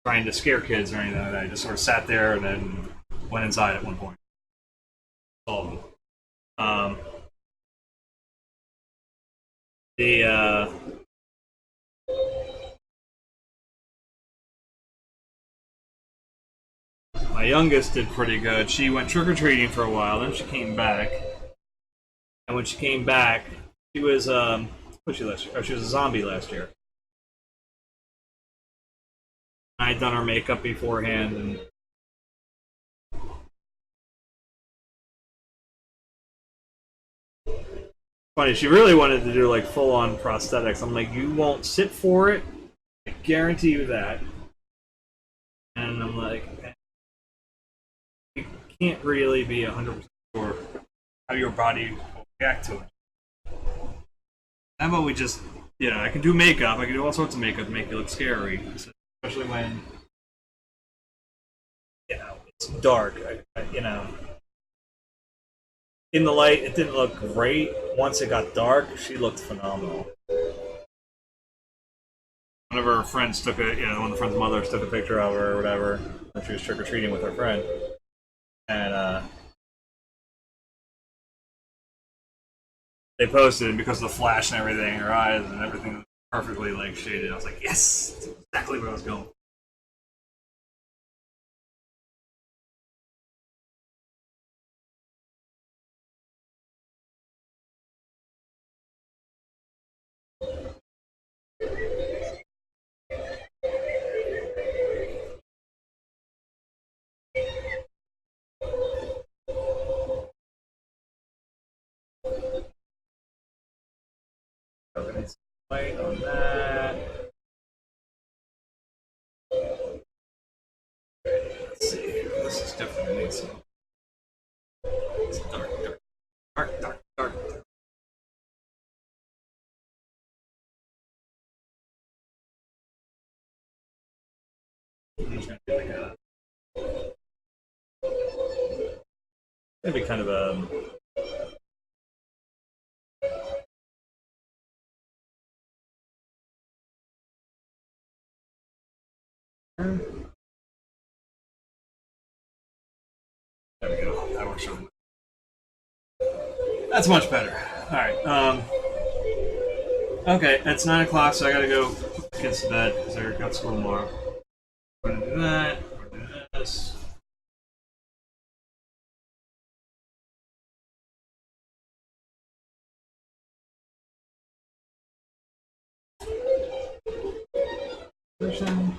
trying to scare kids or anything like that. He just sort of sat there and then went inside at one point. All of them. The My youngest did pretty good. She went trick or treating for a while, then she came back, and when she came back, she was what was she last year? Oh, she was a zombie last year. I had done her makeup beforehand, and funny, she really wanted to do like full on prosthetics. I'm like, you won't sit for it. I guarantee you that. And I'm like, you can't really be 100% sure how your body will react to it. How about we just, you know, I can do makeup. I can do all sorts of makeup to make you look scary, especially when, you know, it's dark. You know, in the light, it didn't look great. Once it got dark, she looked phenomenal. One of her friends took a, you know, one of the friend's mothers took a picture of her or whatever when she was trick or treating with her friend, and they posted it because of the flash and everything, her eyes and everything was perfectly like shaded. I was like, yes, that's exactly where I was going. Okay, light on that. Let's see. This is definitely some. It's dark, dark, dark, dark, dark. I'm just gonna do like a. It's gonna be kind of a. There we go. That works. That's much better. All right. Okay, it's 9 o'clock, so I gotta go put the kids to bed because they're got school tomorrow. We're gonna do that. We're gonna do this. Version.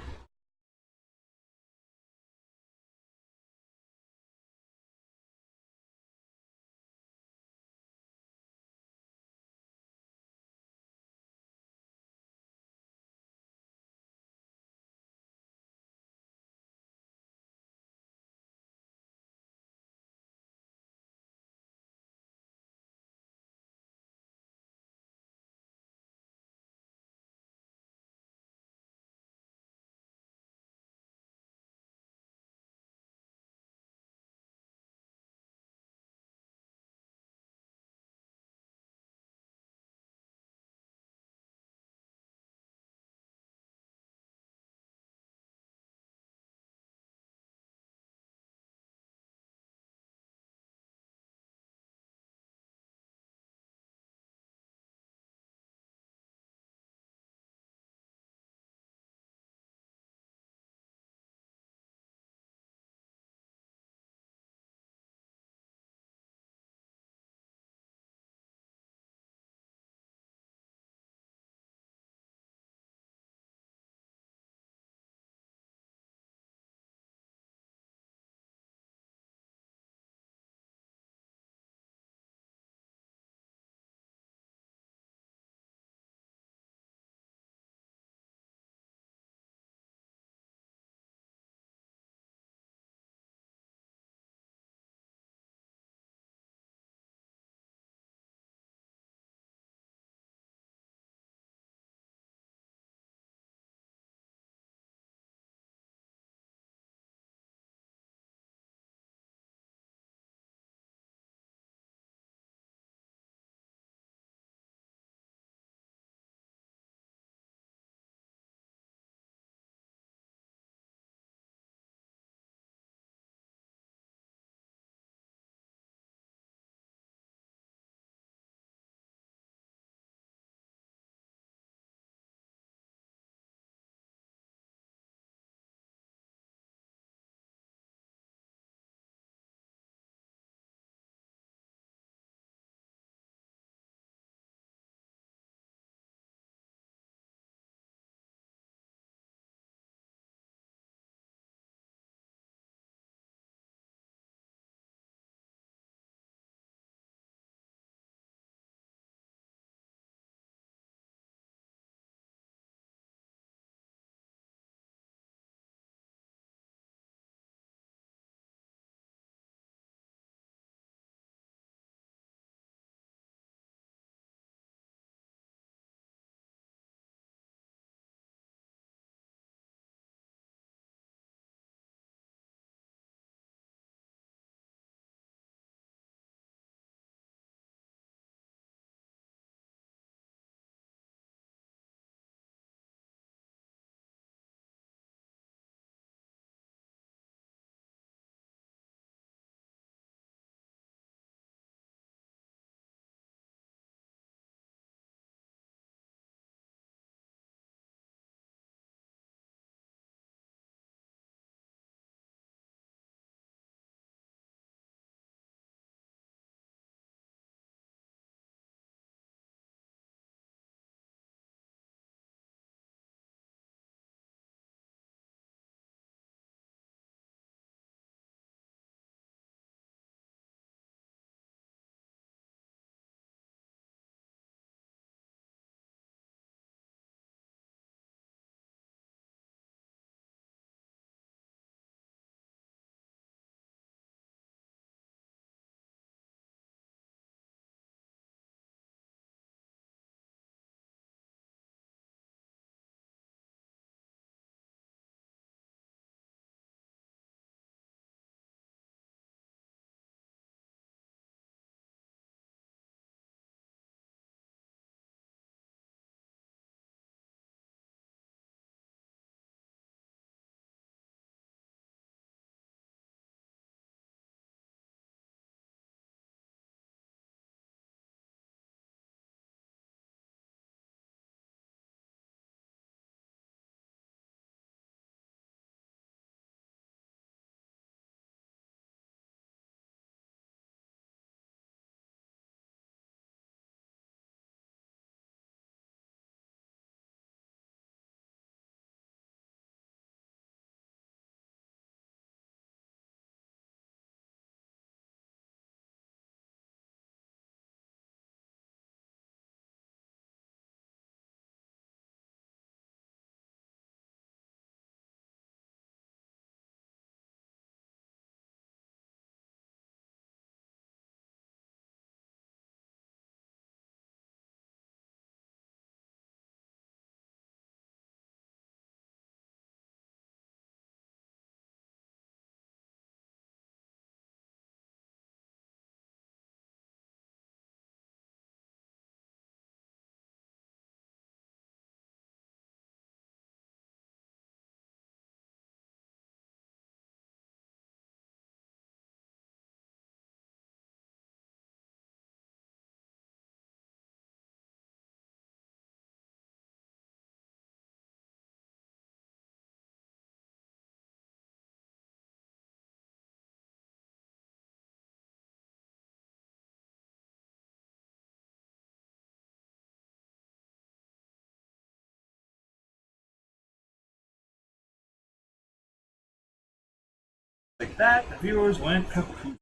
Like that, the viewers went kaput.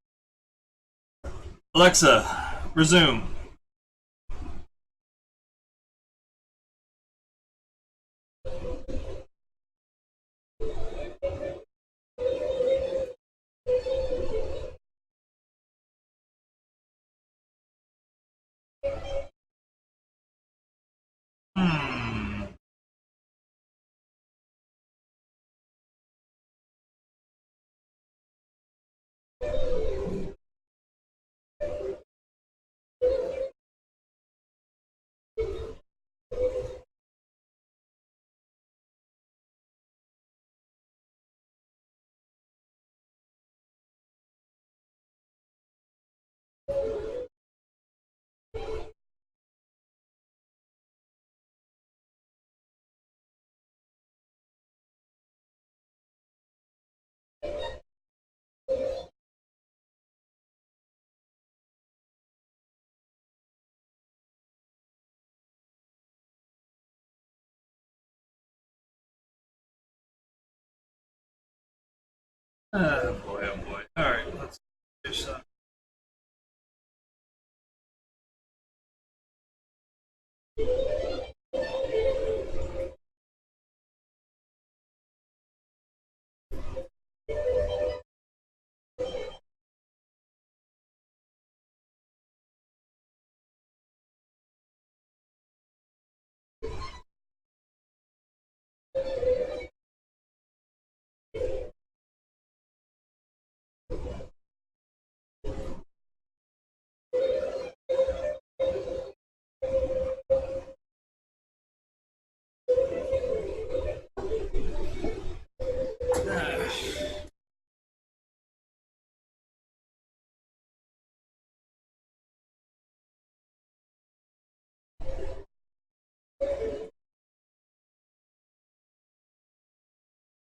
Alexa, resume. Hmm. Oh boy, oh boy. Alright, let's finish that.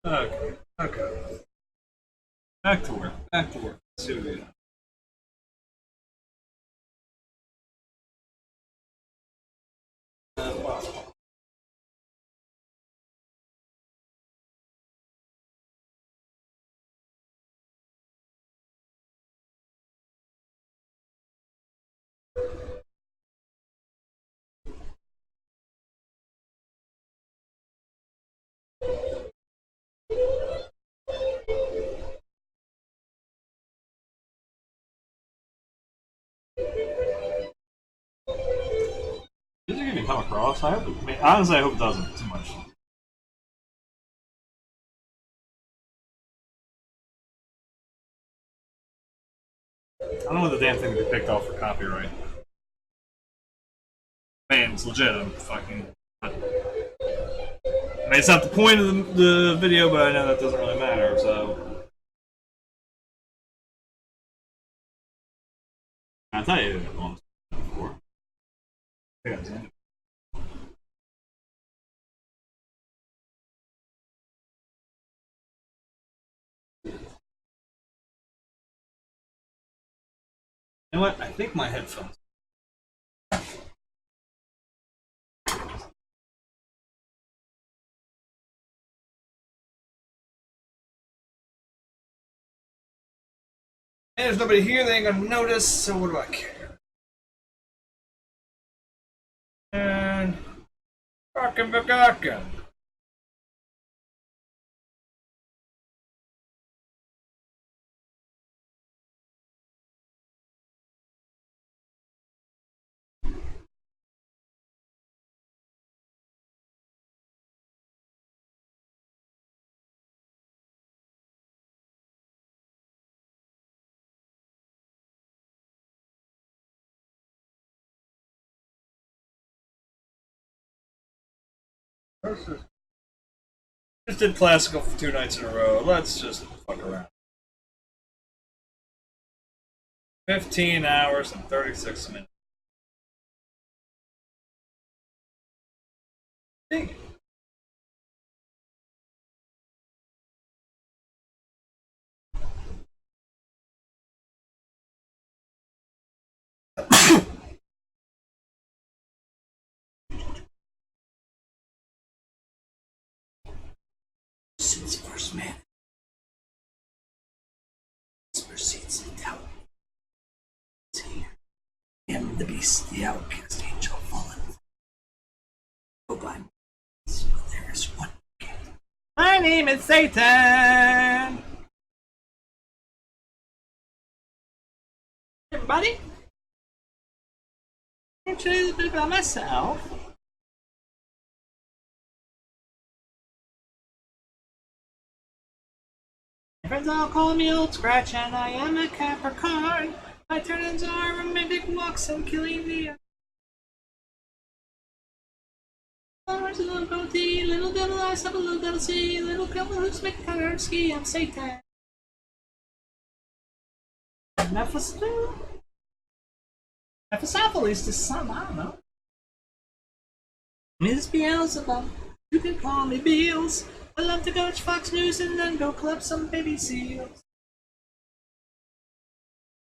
Okay, okay. Back to work, back to work. Let's see what we got. Wow. Is it gonna come across? I hope it, I mean, honestly, I hope it doesn't too much. I don't want the damn thing to be picked off for copyright. Man, it's legit. I'm fucking. I mean, it's not the point of the video, but I know that doesn't really matter, so. I thought you did once before. Yeah, you know what? I think my headphones. And there's nobody here, they ain't gonna notice, so what do I care? And. Rockin' bagockin'. Just did classical for 2 nights in a row. Let's just fuck around. 15 hours and 36 minutes. Dang since first man. the beast, the outcast angel, fallen. Go by me, but there is one. My name is Satan! Everybody? I'll tell you a bit about myself. My friends all call me Old Scratch, and I am a Capricorn. My turn-ins are romantic walks and killing the flowers, a little goatee, little devil eyes, have a little devil see, little devil who's making color ski, I'm Satan. Mephistopheles to some, I don't know. Miss Beelzebub, you can call me Beals. I love to go watch Fox News and then go club some baby seals.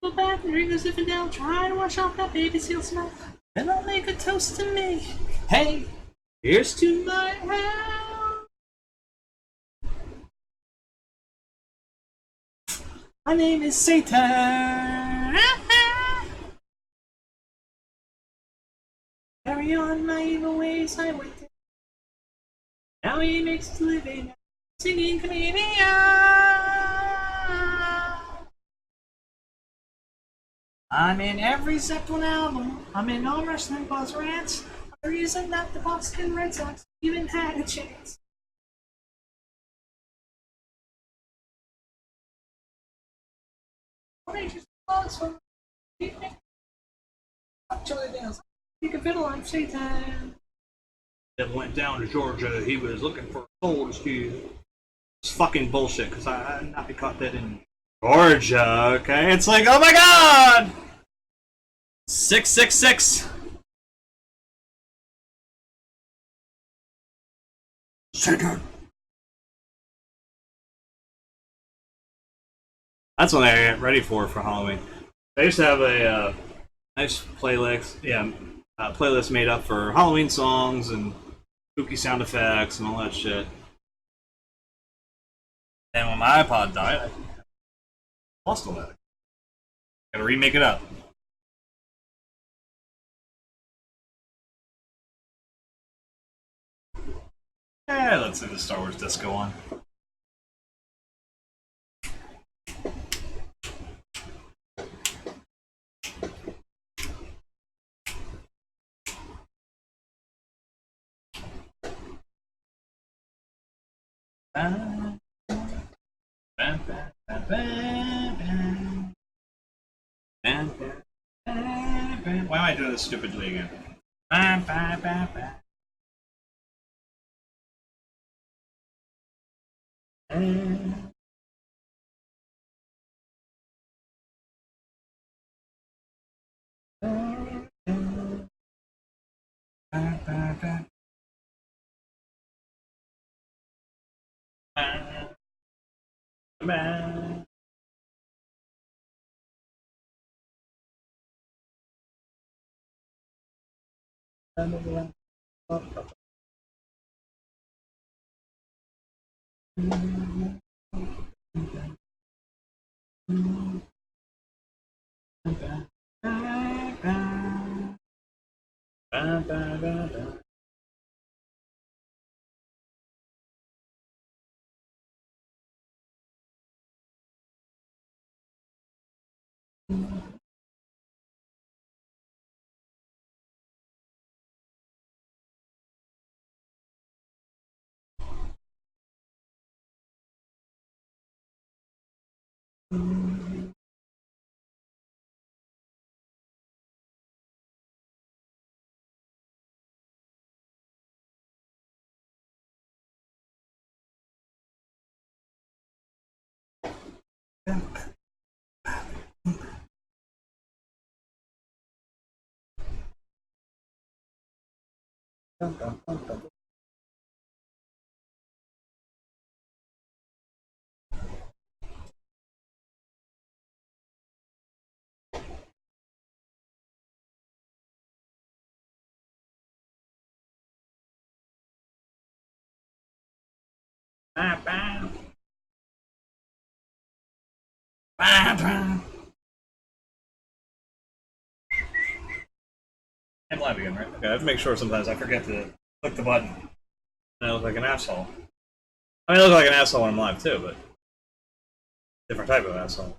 Go back and drink a Zinfandel, try to wash off that baby seal smell. Then I'll make a toast to me. Hey, here's to my house. My name is Satan. Carry on my evil ways, I wait. Now he makes a living singing comedian. I'm in every Zeppelin album. I'm in all Wrestling Buzz rants. The reason that the Boston Red Sox even had a chance. Nature's close from evening. Charlie Daniels. You can fiddle on Satan. That went down to Georgia. He was looking for a soul to steal. It's fucking bullshit, because I not caught that in Georgia, okay? It's like, oh my god! 666. Satan. That's what I get ready for Halloween. I used to have a nice playlist, playlist made up for Halloween songs and spooky sound effects and all that shit. And when my iPod died, I lost all that. Gotta remake it up. Let's leave the Star Wars disco on. Why am I doing this stupidly again? I'm live again, right? Okay, I have to make sure sometimes I forget to click the button. And I look like an asshole. I mean, I look like an asshole when I'm live too, but different type of asshole.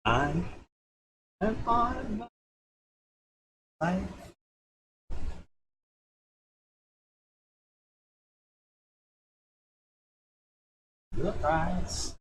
I am on my life. The price.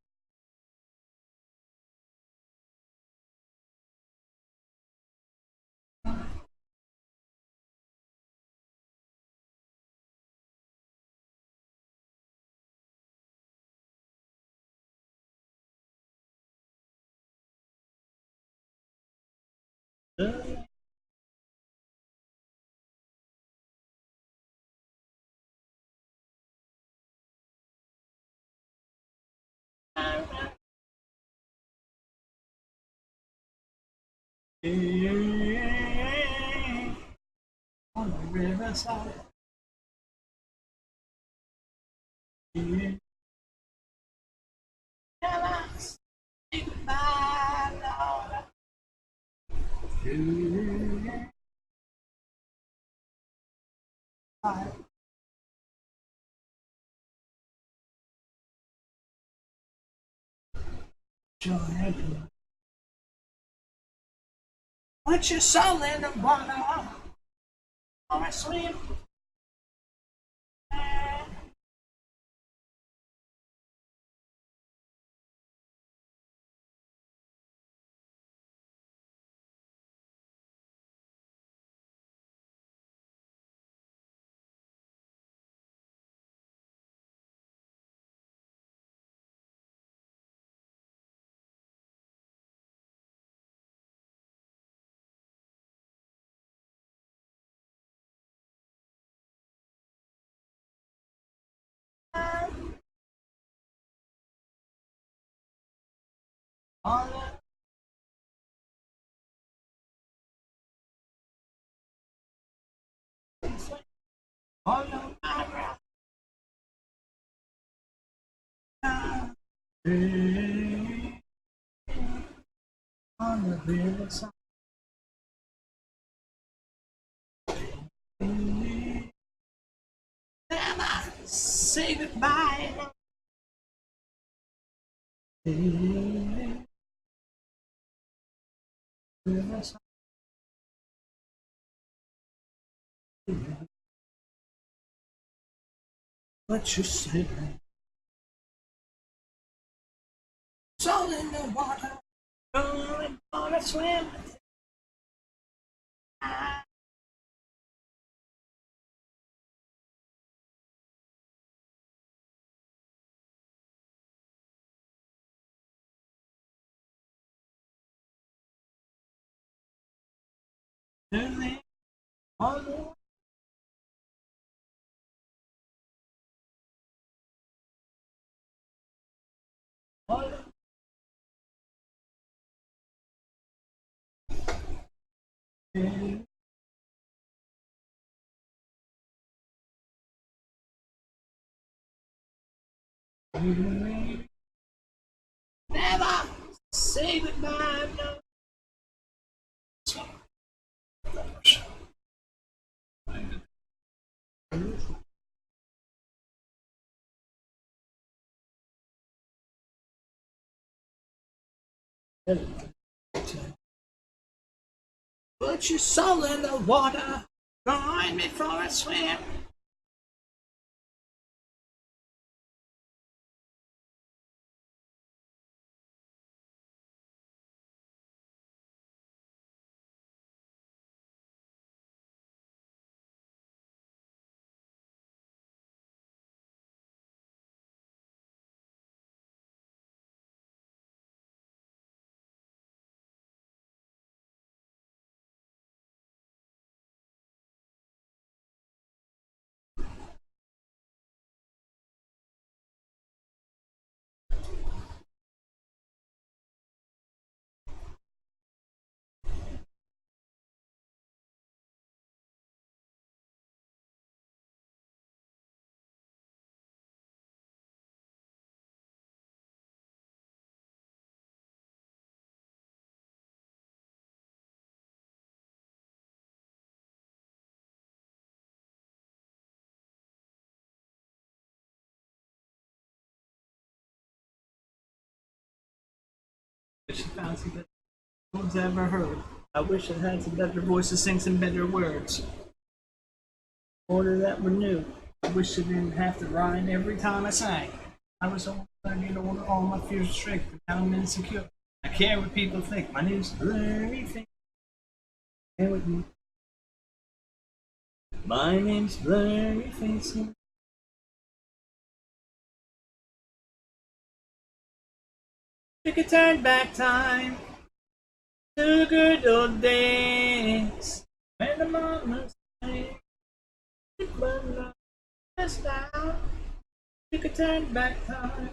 On the riverside. Say goodbye, Lord. Put your soul in the water, or I swim. On the riverside. Say goodbye. What you say? Soul in the water, going on a swim. Never say goodbye, no. Put your soul in the water, join me for a swim. Wish I found some better ones I ever heard. I wish I had some better voices, sing some better words. Order that were new. I wish I didn't have to rhyme every time I sang. I was older, I get older, all my fears shrink, but now I'm insecure. I care what people think. My name's Blurry Face. Care with me. My name's Blurry Face. You could turn back time to the good old days when the mama sang, but not just out. You could turn back time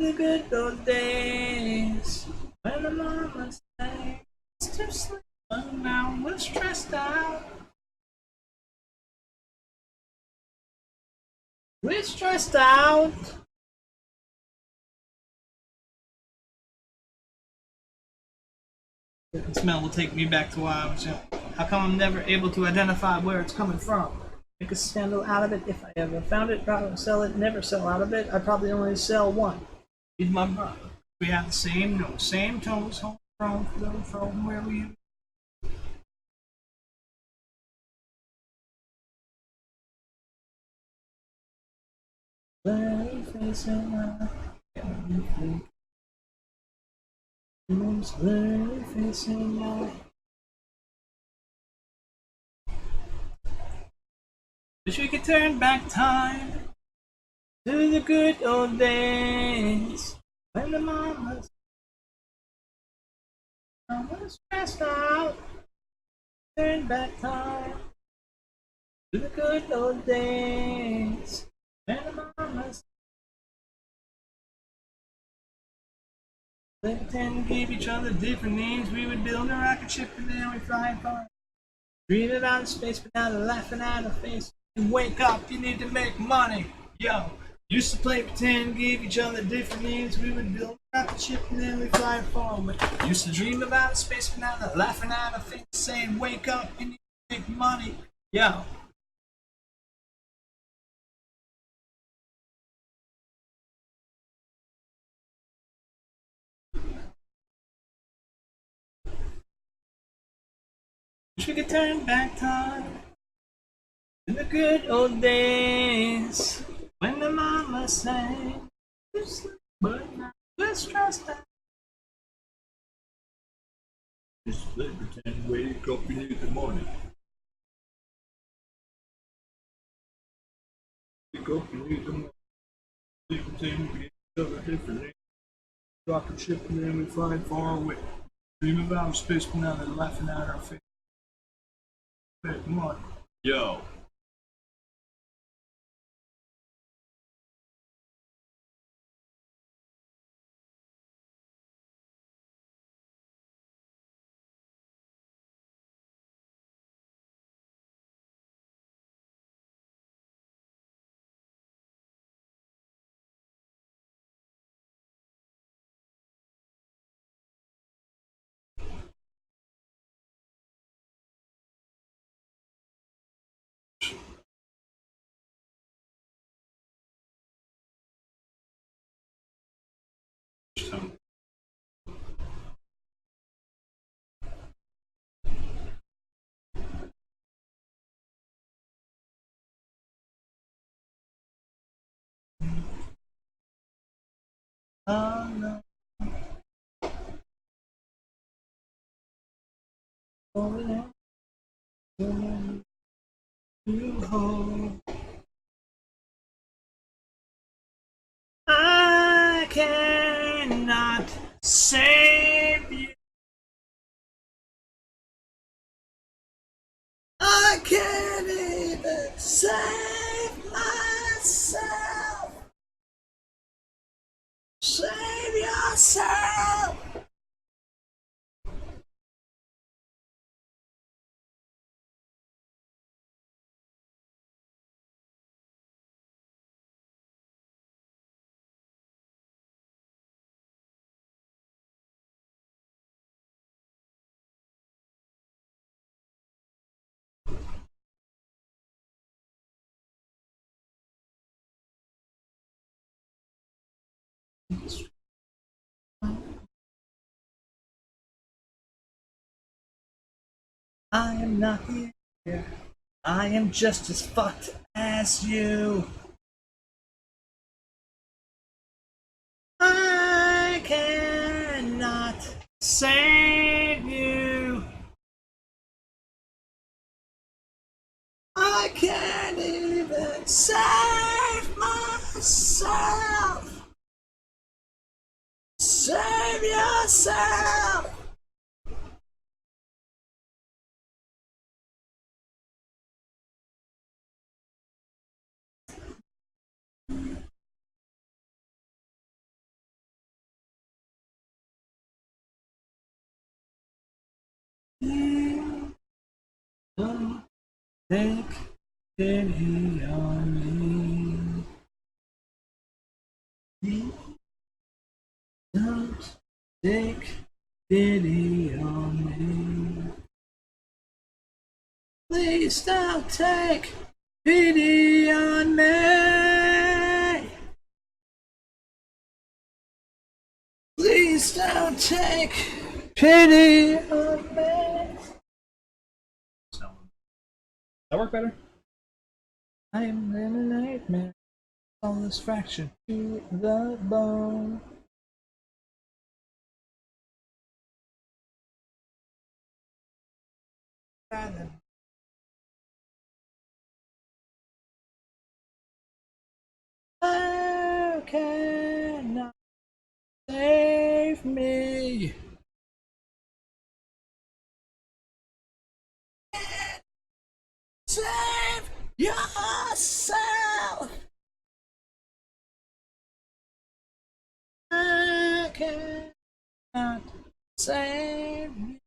to the good old days when the mama sang. It's too slick, but now we're stressed out. We're stressed out. The smell will take me back to why I was young. How come I'm never able to identify where it's coming from? Make a scandal out of it if I ever found it. Probably sell it, never sell out of it. I probably only sell one. He's my brother. We have the same nose, same tones, home from where we. Blurry face and I blurry face and I. Wish we could turn back time to the good old days when the mamas was stressed out. Turn back time to the good old days when the mamas they pretend to give each other different names. We would build a rocket ship and then we fly far. Dream about space, but now they're laughing at our face. And wake up, you need to make money. Yo, used to play pretend, give each other different names. We would build a rocket ship and then we fly far away. Used to dream about space, but now they're laughing at our face, saying, wake up, you need to make money. Yo. Wish we could turn back time in the good old days when the mama sang, but now we're stressed out. Just play pretend, wake up, you need the money. Wake up, you need the money. Play pretend, we get each other differently. Rocket ship and then we fly far away. Dream about space, but now they're laughing at our face. Make money. Yo. Oh no. Oh, no. You hold. I cannot save you. I can't even save myself. Save yourself. I am not here. I am just as fucked as you. I cannot save you. I can't even save myself. Save yourself. Don't take pity on me. Don't take pity on me. Please don't take pity on me. Please don't take pity on me. That work better? I am in a nightmare. All this fraction to the bone. How cannot save me? Save yourself. I cannot save me.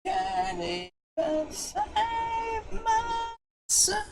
Can't even save myself.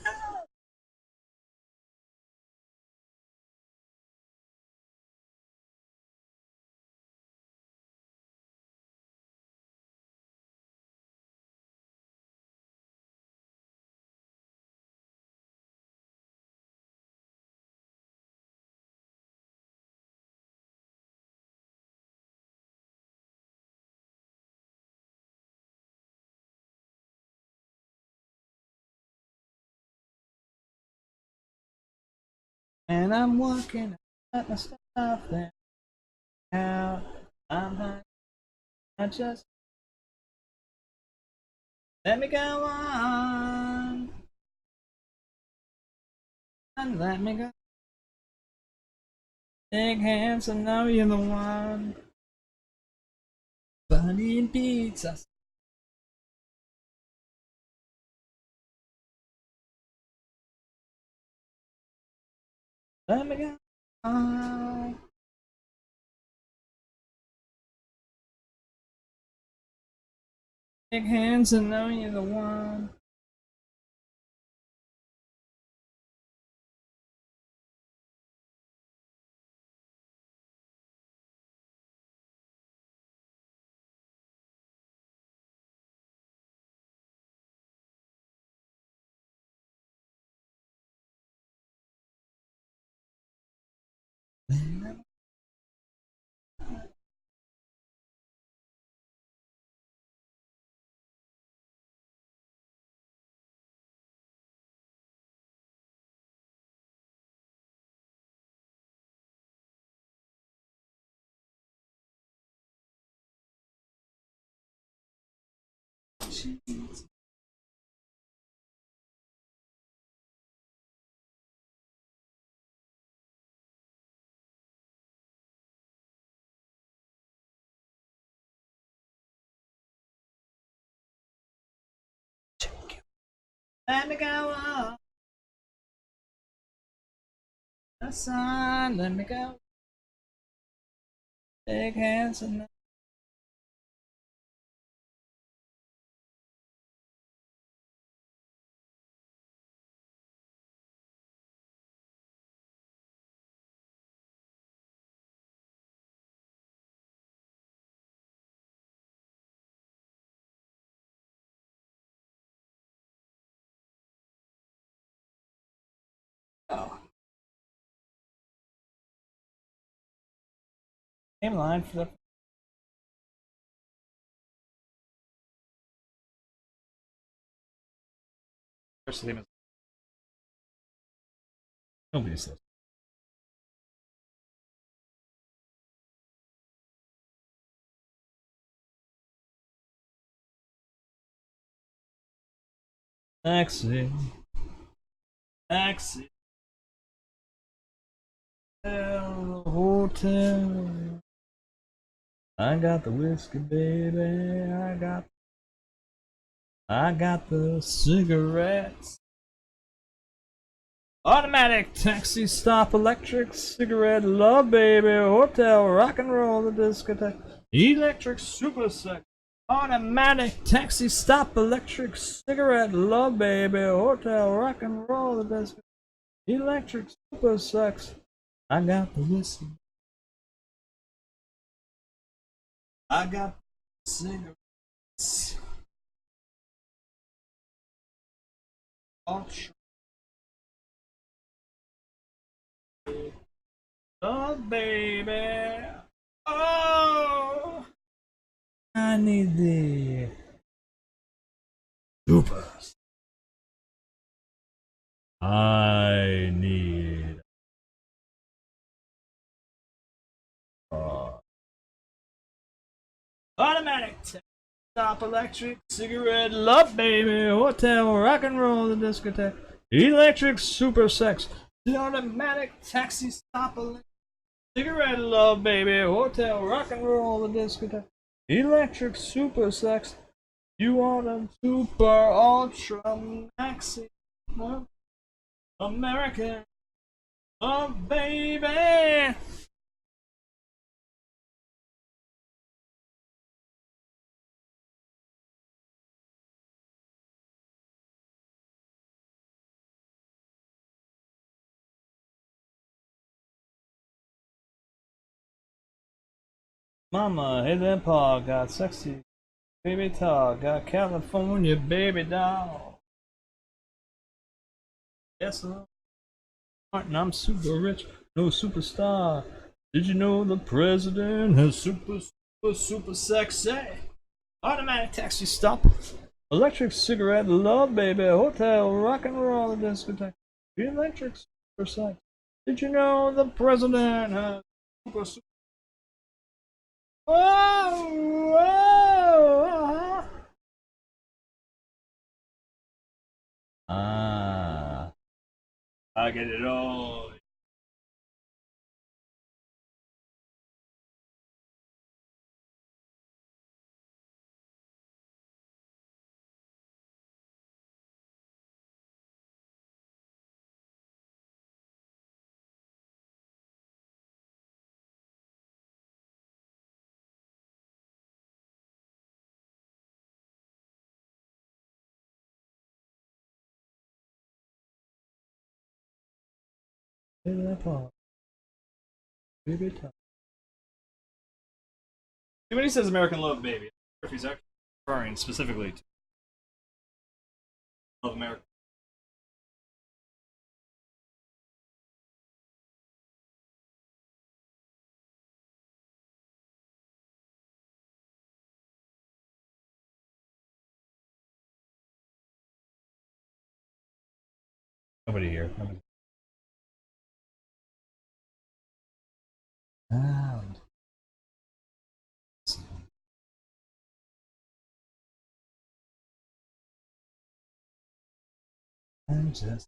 And I'm walking at my stuff then out. I'm high. I just let me go on. And let me go. Big hands, I know you're the one. Bunny and pizza. Let me go on. Big hands, I know you're the one. sheets. Let me go on. The sun, let me go. Big hands and oh. Game line for the first theme is nobody says. Taxi, taxi, hotel. I got the whiskey, baby. I got the cigarettes. Automatic, taxi, stop, electric, cigarette, love, baby, hotel, rock and roll, the discotheque, electric, super sex. Automatic, taxi, stop, electric, cigarette, love, baby, hotel, rock and roll, the discotheque, electric, super sex. I got the whiskey. I got cigarettes. Ultra. Oh, baby. Oh, I need the super. I need automatic. Stop, electric, cigarette, love, baby, hotel, rock and roll, the discotheque, electric, super sex, the automatic, taxi, stop, electric, cigarette, love, baby, hotel, rock and roll, the discotheque, electric, super sex. You want a super ultra maxi American love, baby. Mama, hey then Pa, got sexy baby talk, got California baby doll. Yes, and I'm super rich, no superstar. Did you know the president has super sexy? Automatic taxi stop, electric cigarette, love, baby, hotel, rock and roll, discotheque, electric super sex. Did you know the president has super? Whoa, whoa, ah, I get it all. Baby talk, baby talk. When he says American Love Baby, I wonder if he's actually referring specifically to Love America. Nobody here. Nobody. Ah, I'm just.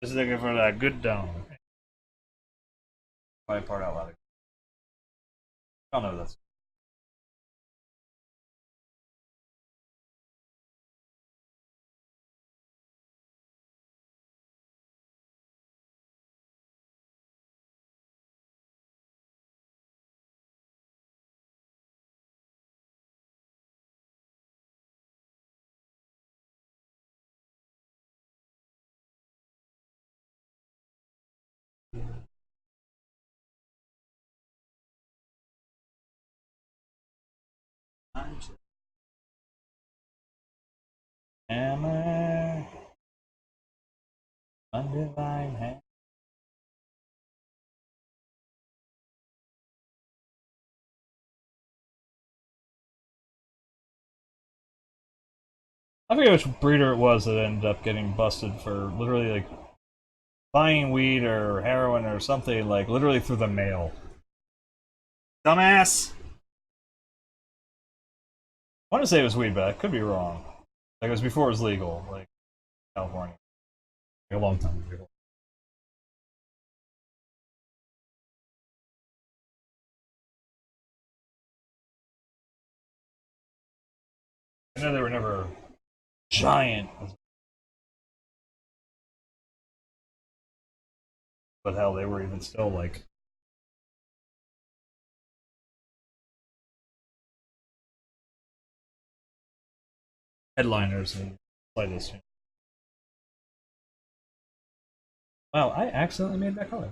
Just looking for that good dome. My part out loud. I don't know that's. I'm just. Hammer. Undivine hand. I forget which breeder it was that ended up getting busted for literally like buying weed or heroin or something like literally through the mail. Dumbass! I want to say it was weed, but I could be wrong. Like it was before it was legal, like California, like a long time ago. I know they were never giant, but hell, they were even still like headliners and slightest. Wow, I accidentally made that color.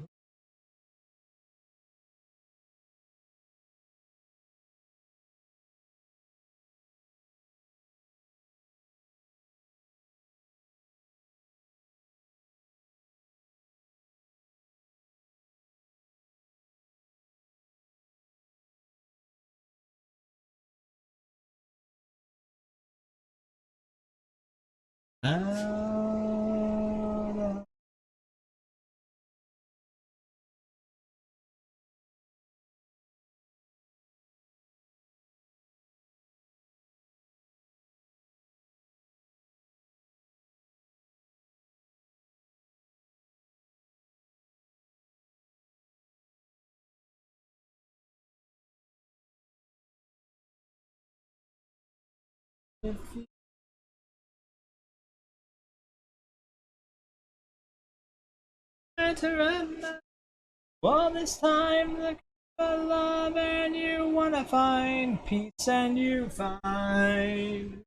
Well, this time look for love and you wanna find peace and you find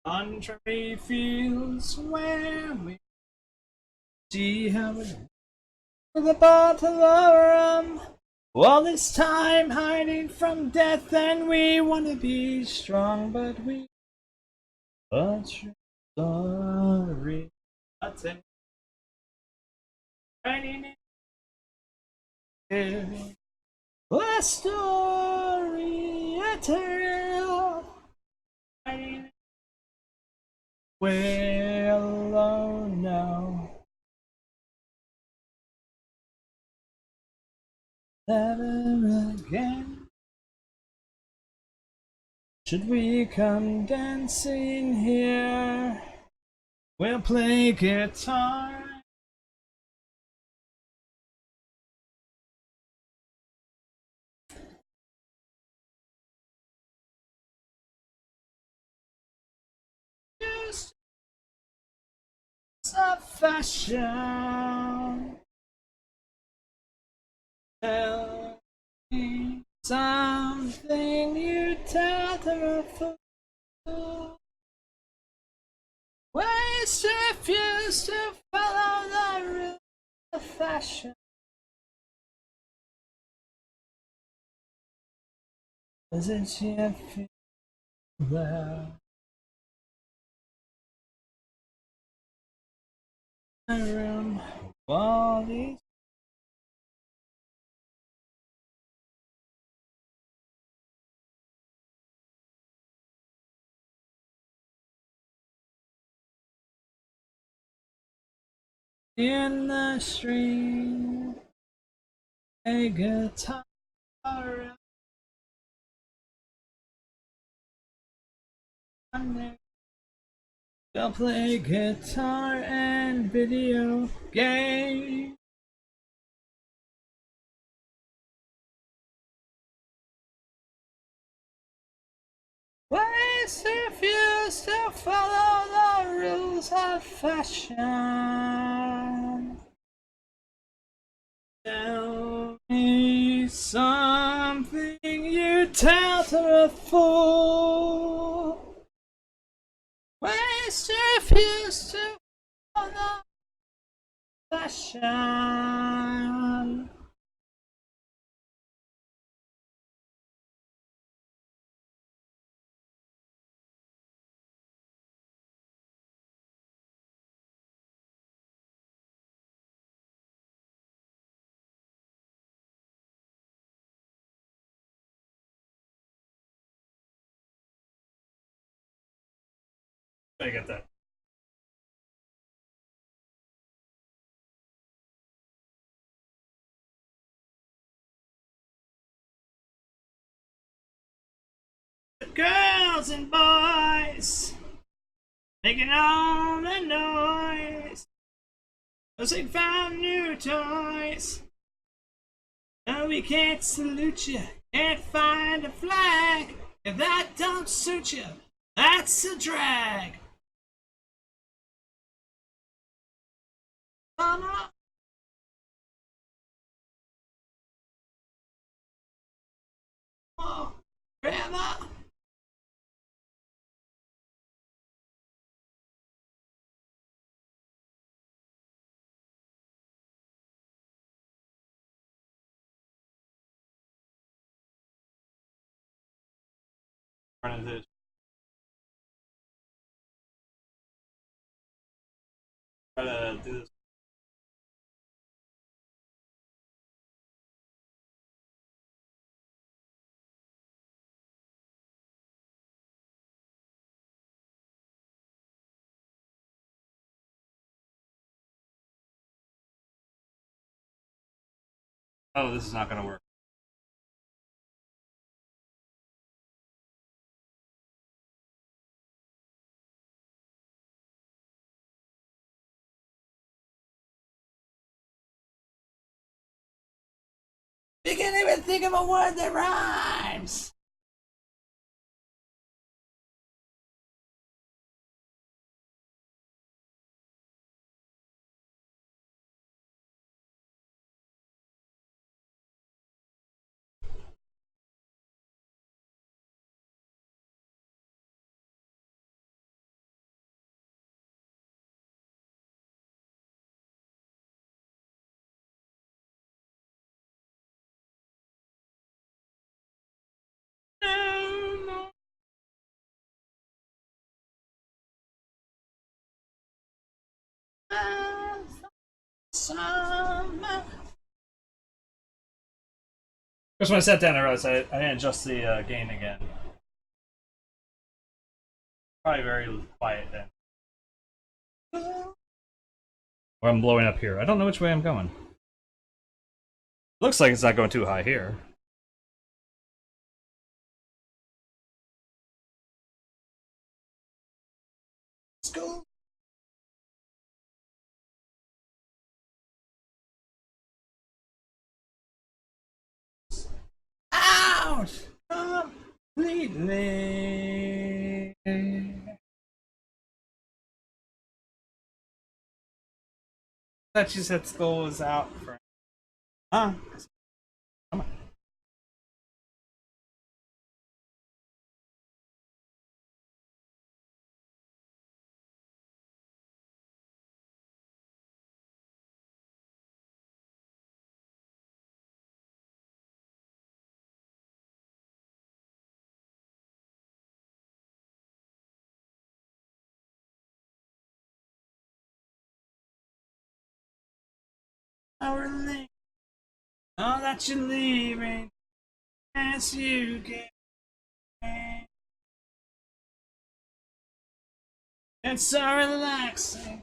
contrary fields where we see how it with a bottle of rum. All this time hiding from death and we wanna be strong, but we but you're sorry. That's it. A story I tell. We're alone now. Never again. Should we come dancing here? We'll play guitar. Just a fashion. Tell me something you tether fool. Ways refuse to follow the rule of fashion. Doesn't she feel well? My room, all these. In the street, a guitar. They'll play guitar and video games. Ways if you still follow the rules of fashion. Tell me something you tell to a fool. Ways refuse to follow fashion. I get that. Girls and boys making all the noise. Cause they found new toys. No, we can't salute you. Can't find a flag. If that don't suit you, that's a drag. Mama. Oh, grandma. Running this. Try to do this. Oh, this is not gonna work. You can't even think of a word that rhymes. Just when I sat down, I realized I didn't adjust the gain again. Probably very quiet then. Or I'm blowing up here. I don't know which way I'm going. Looks like it's not going too high here. Let's go. Out completely. I thought you said skull was out for. Huh? Come on. our link. Now that you're leaving, as you get. It's so relaxing.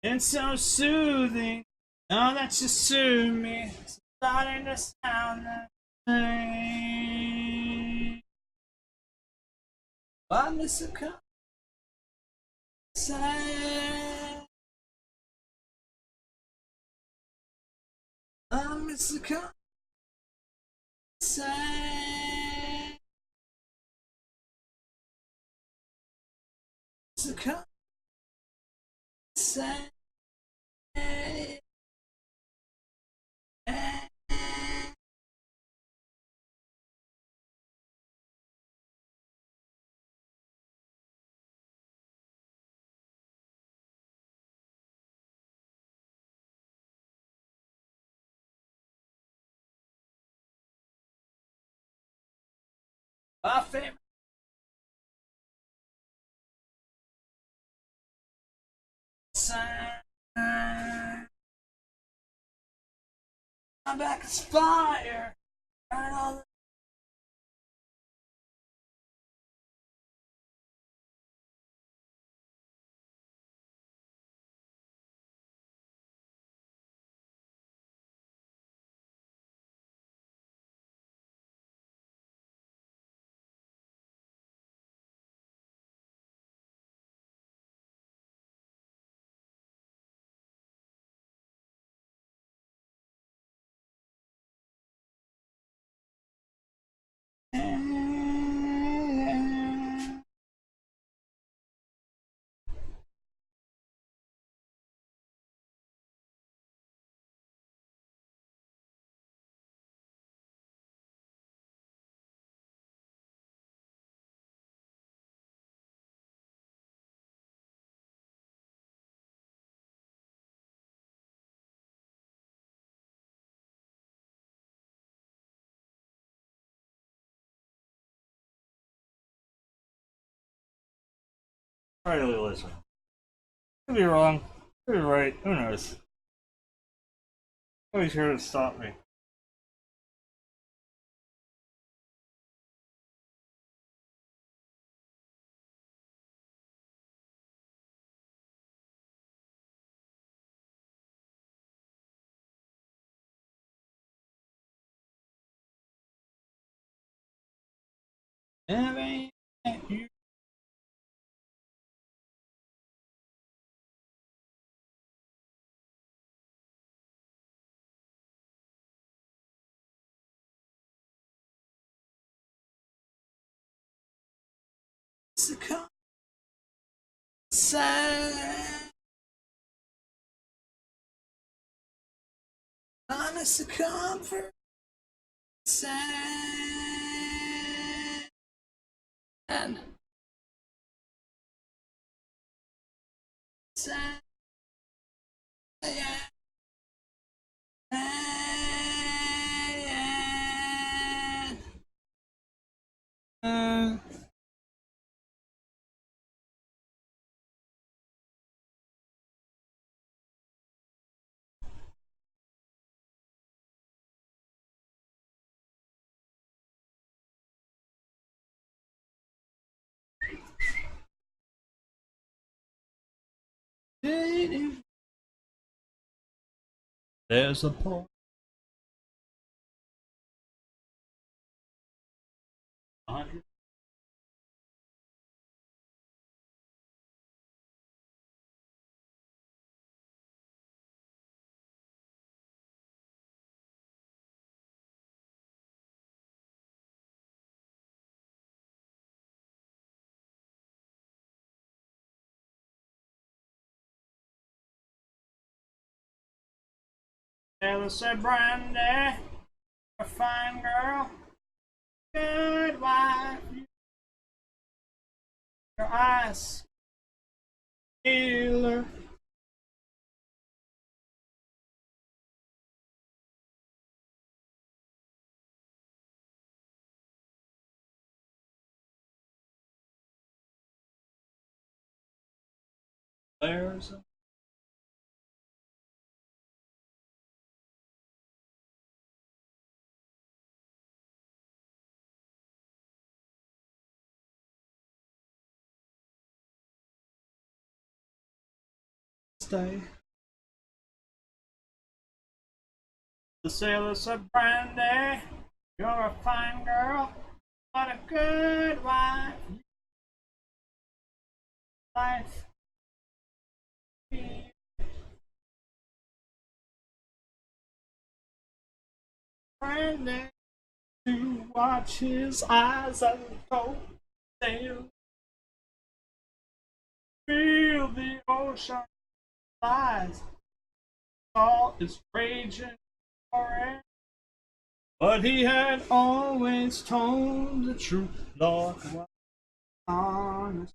It's so soothing. Now that you soothe me, starting to sound the same. I miss a conversation. I miss a conversation. It's a conversation. My favorite. My back is fire. Burn all the Alright, listen. Could be wrong. Could be right. Who knows? Nobody's here to stop me. It's a conversation. Honest comfort. And there's a point. Taylor said, Brandy, a fine girl, good wife, your eyes, healer. There's a stay. The sailor said, Brandy, you're a fine girl, what a good wife. Life. Brandy, to watch his eyes as the boat sails. Feel the ocean rise. All is raging forever. But he had always told the truth. Lord was honest.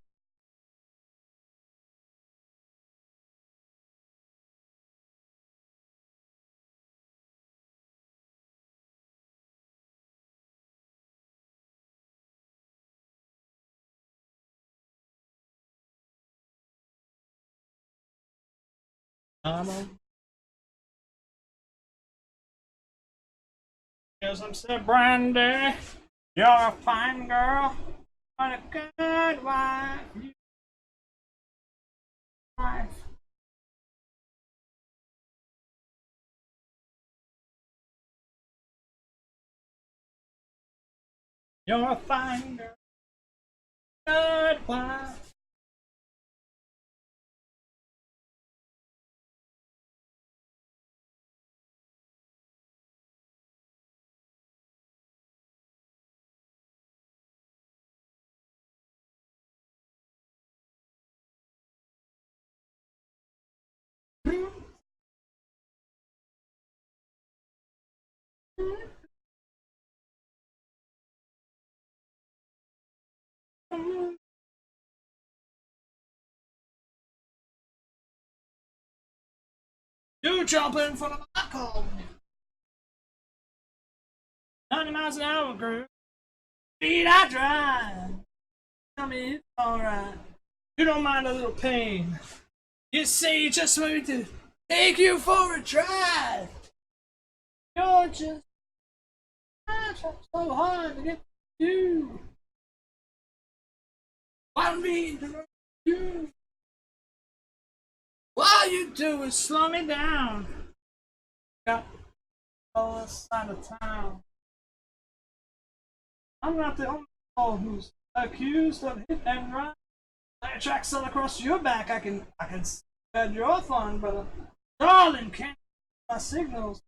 Yes, I'm said, Brandy, you're a fine girl, but a good wife. Wife. You're a fine girl, good wife. You jump in front of my car. 90 miles an hour, girl. Speed I drive. Tell me it's alright. You don't mind a little pain. You say you just want me to take you for a drive. You're just I try so hard to get you. I don't mean to hurt you. All you do is slow me down. Got all this side of town. I'm not the only one who's accused of hit and run. I track all across your back. I can spread your fun, but darling, can't my signals.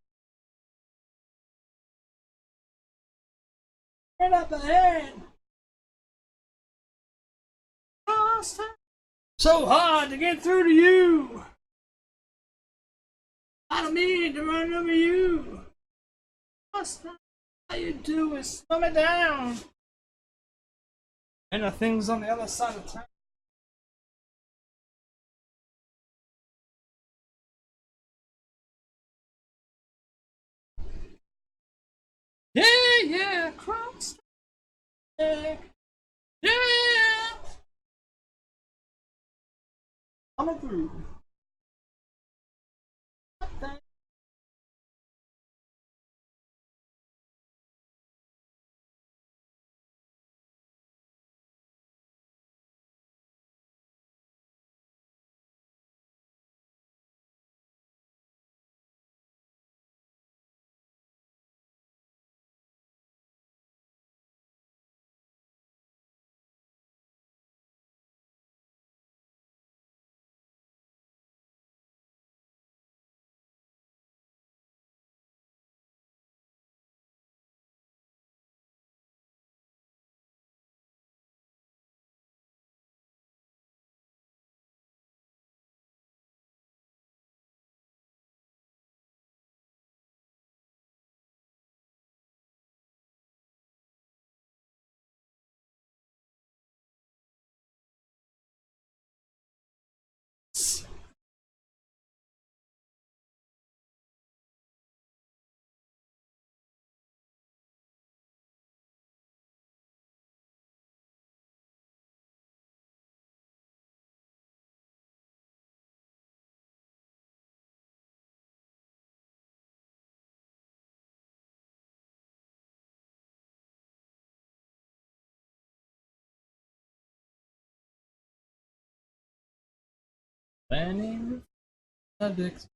Right up ahead. So hard to get through to you. I don't mean to run over you. All you do is slow me down. And the things on the other side of town. Yeah, yeah, cross. Yeah, yeah. I'm through. Planning subjects.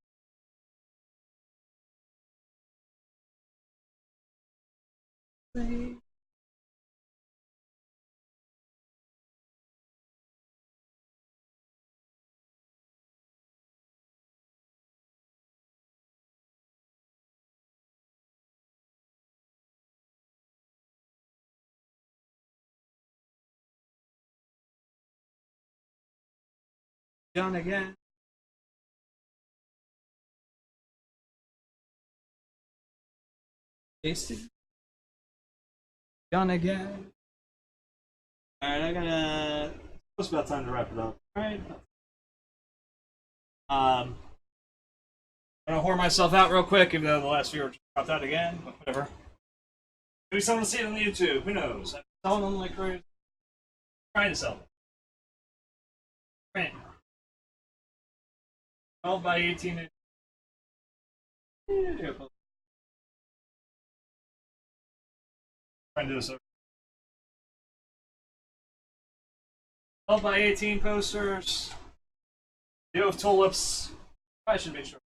Done again. Tasted. Done again. Alright, I gotta. It's about time to wrap it up. Alright. I'm gonna whore myself out real quick, even though the last viewer dropped out again, but whatever. Maybe someone will see it on the YouTube. Who knows? I'm selling them like crazy. Trying to sell them. Print. 12 by 18. Trying to do this over. 12 by 18 posters. View of tulips. I should make sure.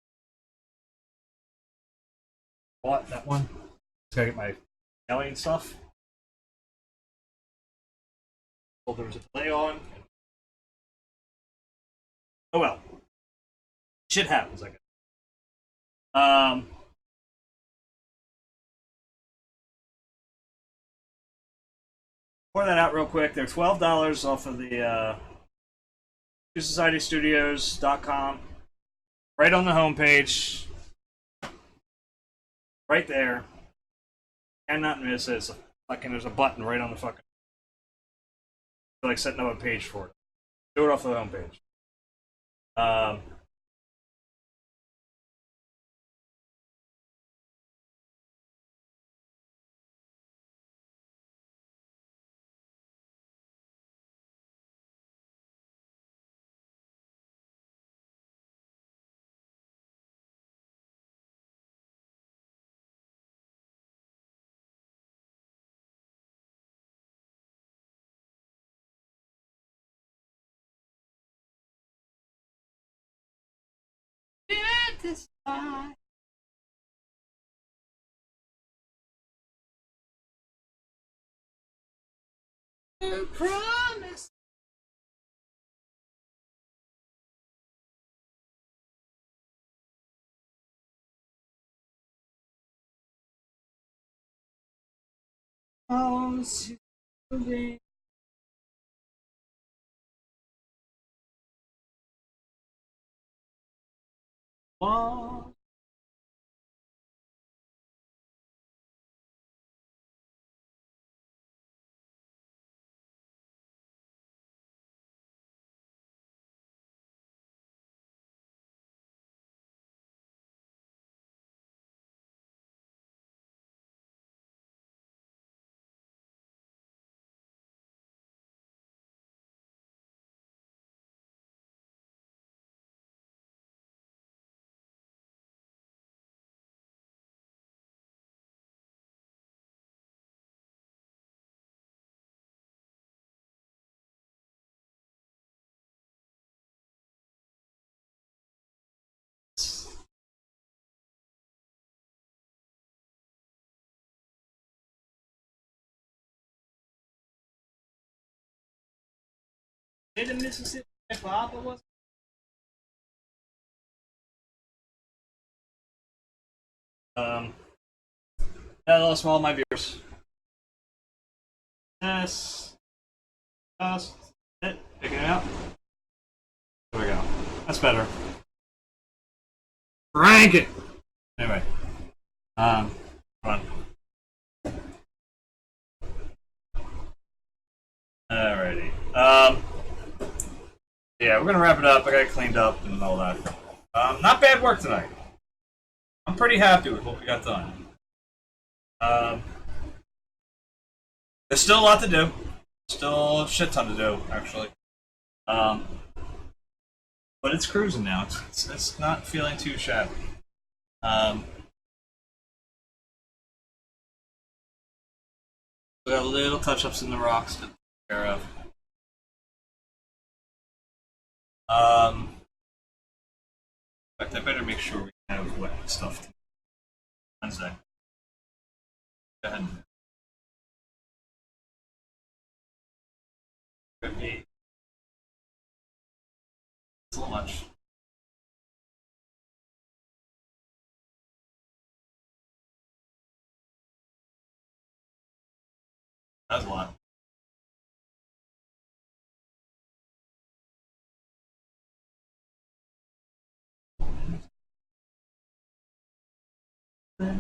Bought that one. Just gotta get my alien stuff. Well, there was a delay on. Oh well. Shit happens, I guess. Pour that out real quick. They're $12 off of the TwoSocietyStudios.com. Right on the homepage. Right there. Cannot miss it. Fucking, there's a button right on the fucking. Like setting up a page for it. Do it off the homepage. This time. You promise. Oh, soothing. Oh. Did the Mississippi Papa was? Hello, small my viewers. Yes. Just it. Picking it out. There we go. That's better. Rank it. Anyway. Come on. Alrighty. Yeah, we're gonna wrap it up. I got it cleaned up and all that. Not bad work tonight. I'm pretty happy with what we got done. There's still a lot to do. Still a shit ton to do, actually. But it's cruising now. It's not feeling too shabby. We got little touch-ups in the rocks to take care of. In fact, I better make sure we have wet stuff to Wednesday. Go ahead. Could be. It's a little much. That's a lot.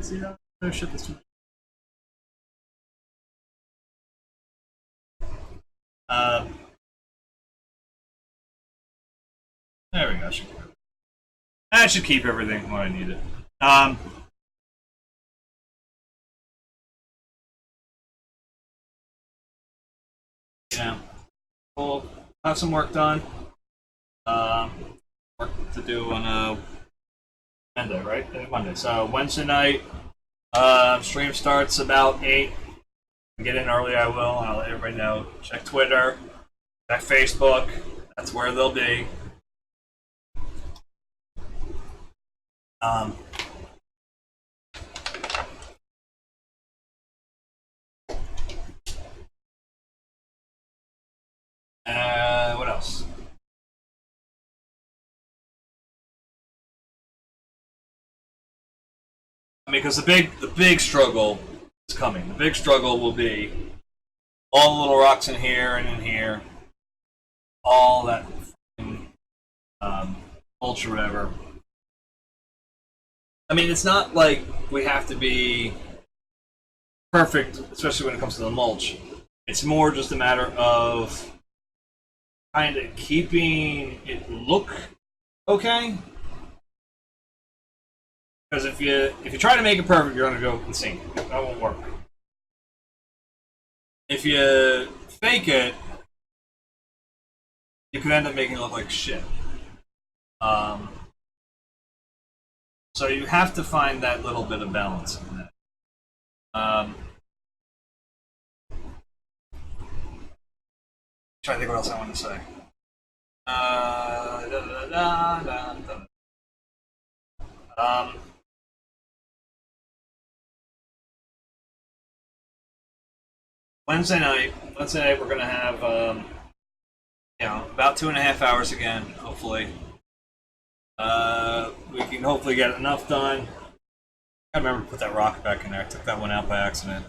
See that? Oh shit, this one. There we go. That should keep everything where I need it. Yeah, we'll have some work done. Work to do on Monday, right? Monday. So Wednesday night, stream starts about 8. Get in early, I will. I'll let everybody know. Check Twitter, check Facebook. That's where they'll be. What else? I mean, because the big struggle is coming. The big struggle will be all the little rocks in here and in here, all that mulch or whatever. I mean, it's not like we have to be perfect, especially when it comes to the mulch. It's more just a matter of kind of keeping it look okay. Because if you try to make it perfect, you're gonna go insane. That won't work. If you fake it, you could end up making it look like shit. So you have to find that little bit of balance in that. Trying to think what else I want to say. Wednesday night we're gonna have about 2.5 hours again, hopefully. We can hopefully get enough done. I remember to put that rock back in there. I took that one out by accident.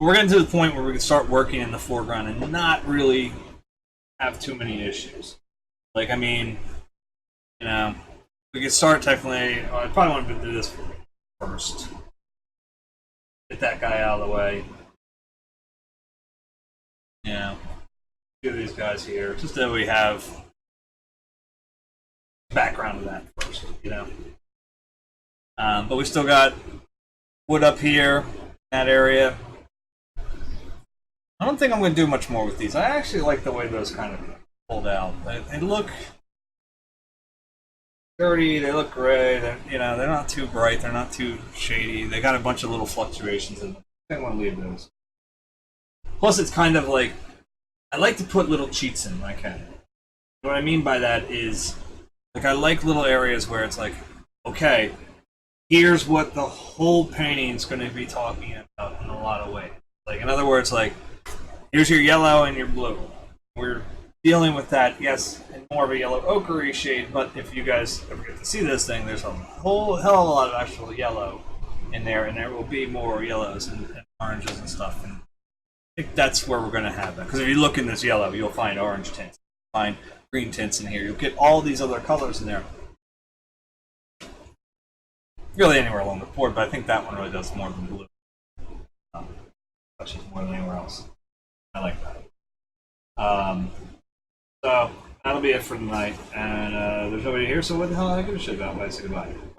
We're getting to the point where we can start working in the foreground and not really have too many issues. Like, I mean, we could start technically. I probably want to do this first. Get that guy out of the way. Yeah. Two of these guys here, just that we have background of that first, But we still got wood up here, in that area. I don't think I'm going to do much more with these. I actually like the way those kind of pulled out. They look dirty, they look gray, they're not too bright, they're not too shady. They got a bunch of little fluctuations in them. I think I want to leave those. Plus, it's kind of like, I like to put little cheats in when I can. What I mean by that is, like, I like little areas where it's like, okay, here's what the whole painting is going to be talking about in a lot of ways. Like, in other words, like, here's your yellow and your blue. We're dealing with that, yes, in more of a yellow ochre shade, but if you guys ever get to see this thing, there's a whole hell of a lot of actual yellow in there, and there will be more yellows and oranges and stuff. And I think that's where we're going to have that. Because if you look in this yellow, you'll find orange tints, you'll find green tints in here. You'll get all these other colors in there. Really anywhere along the board, but I think that one really does more than blue. Touches more than anywhere else. I like that. So that'll be it for tonight. And there's nobody here, so what the hell do I give a shit about when I say goodbye?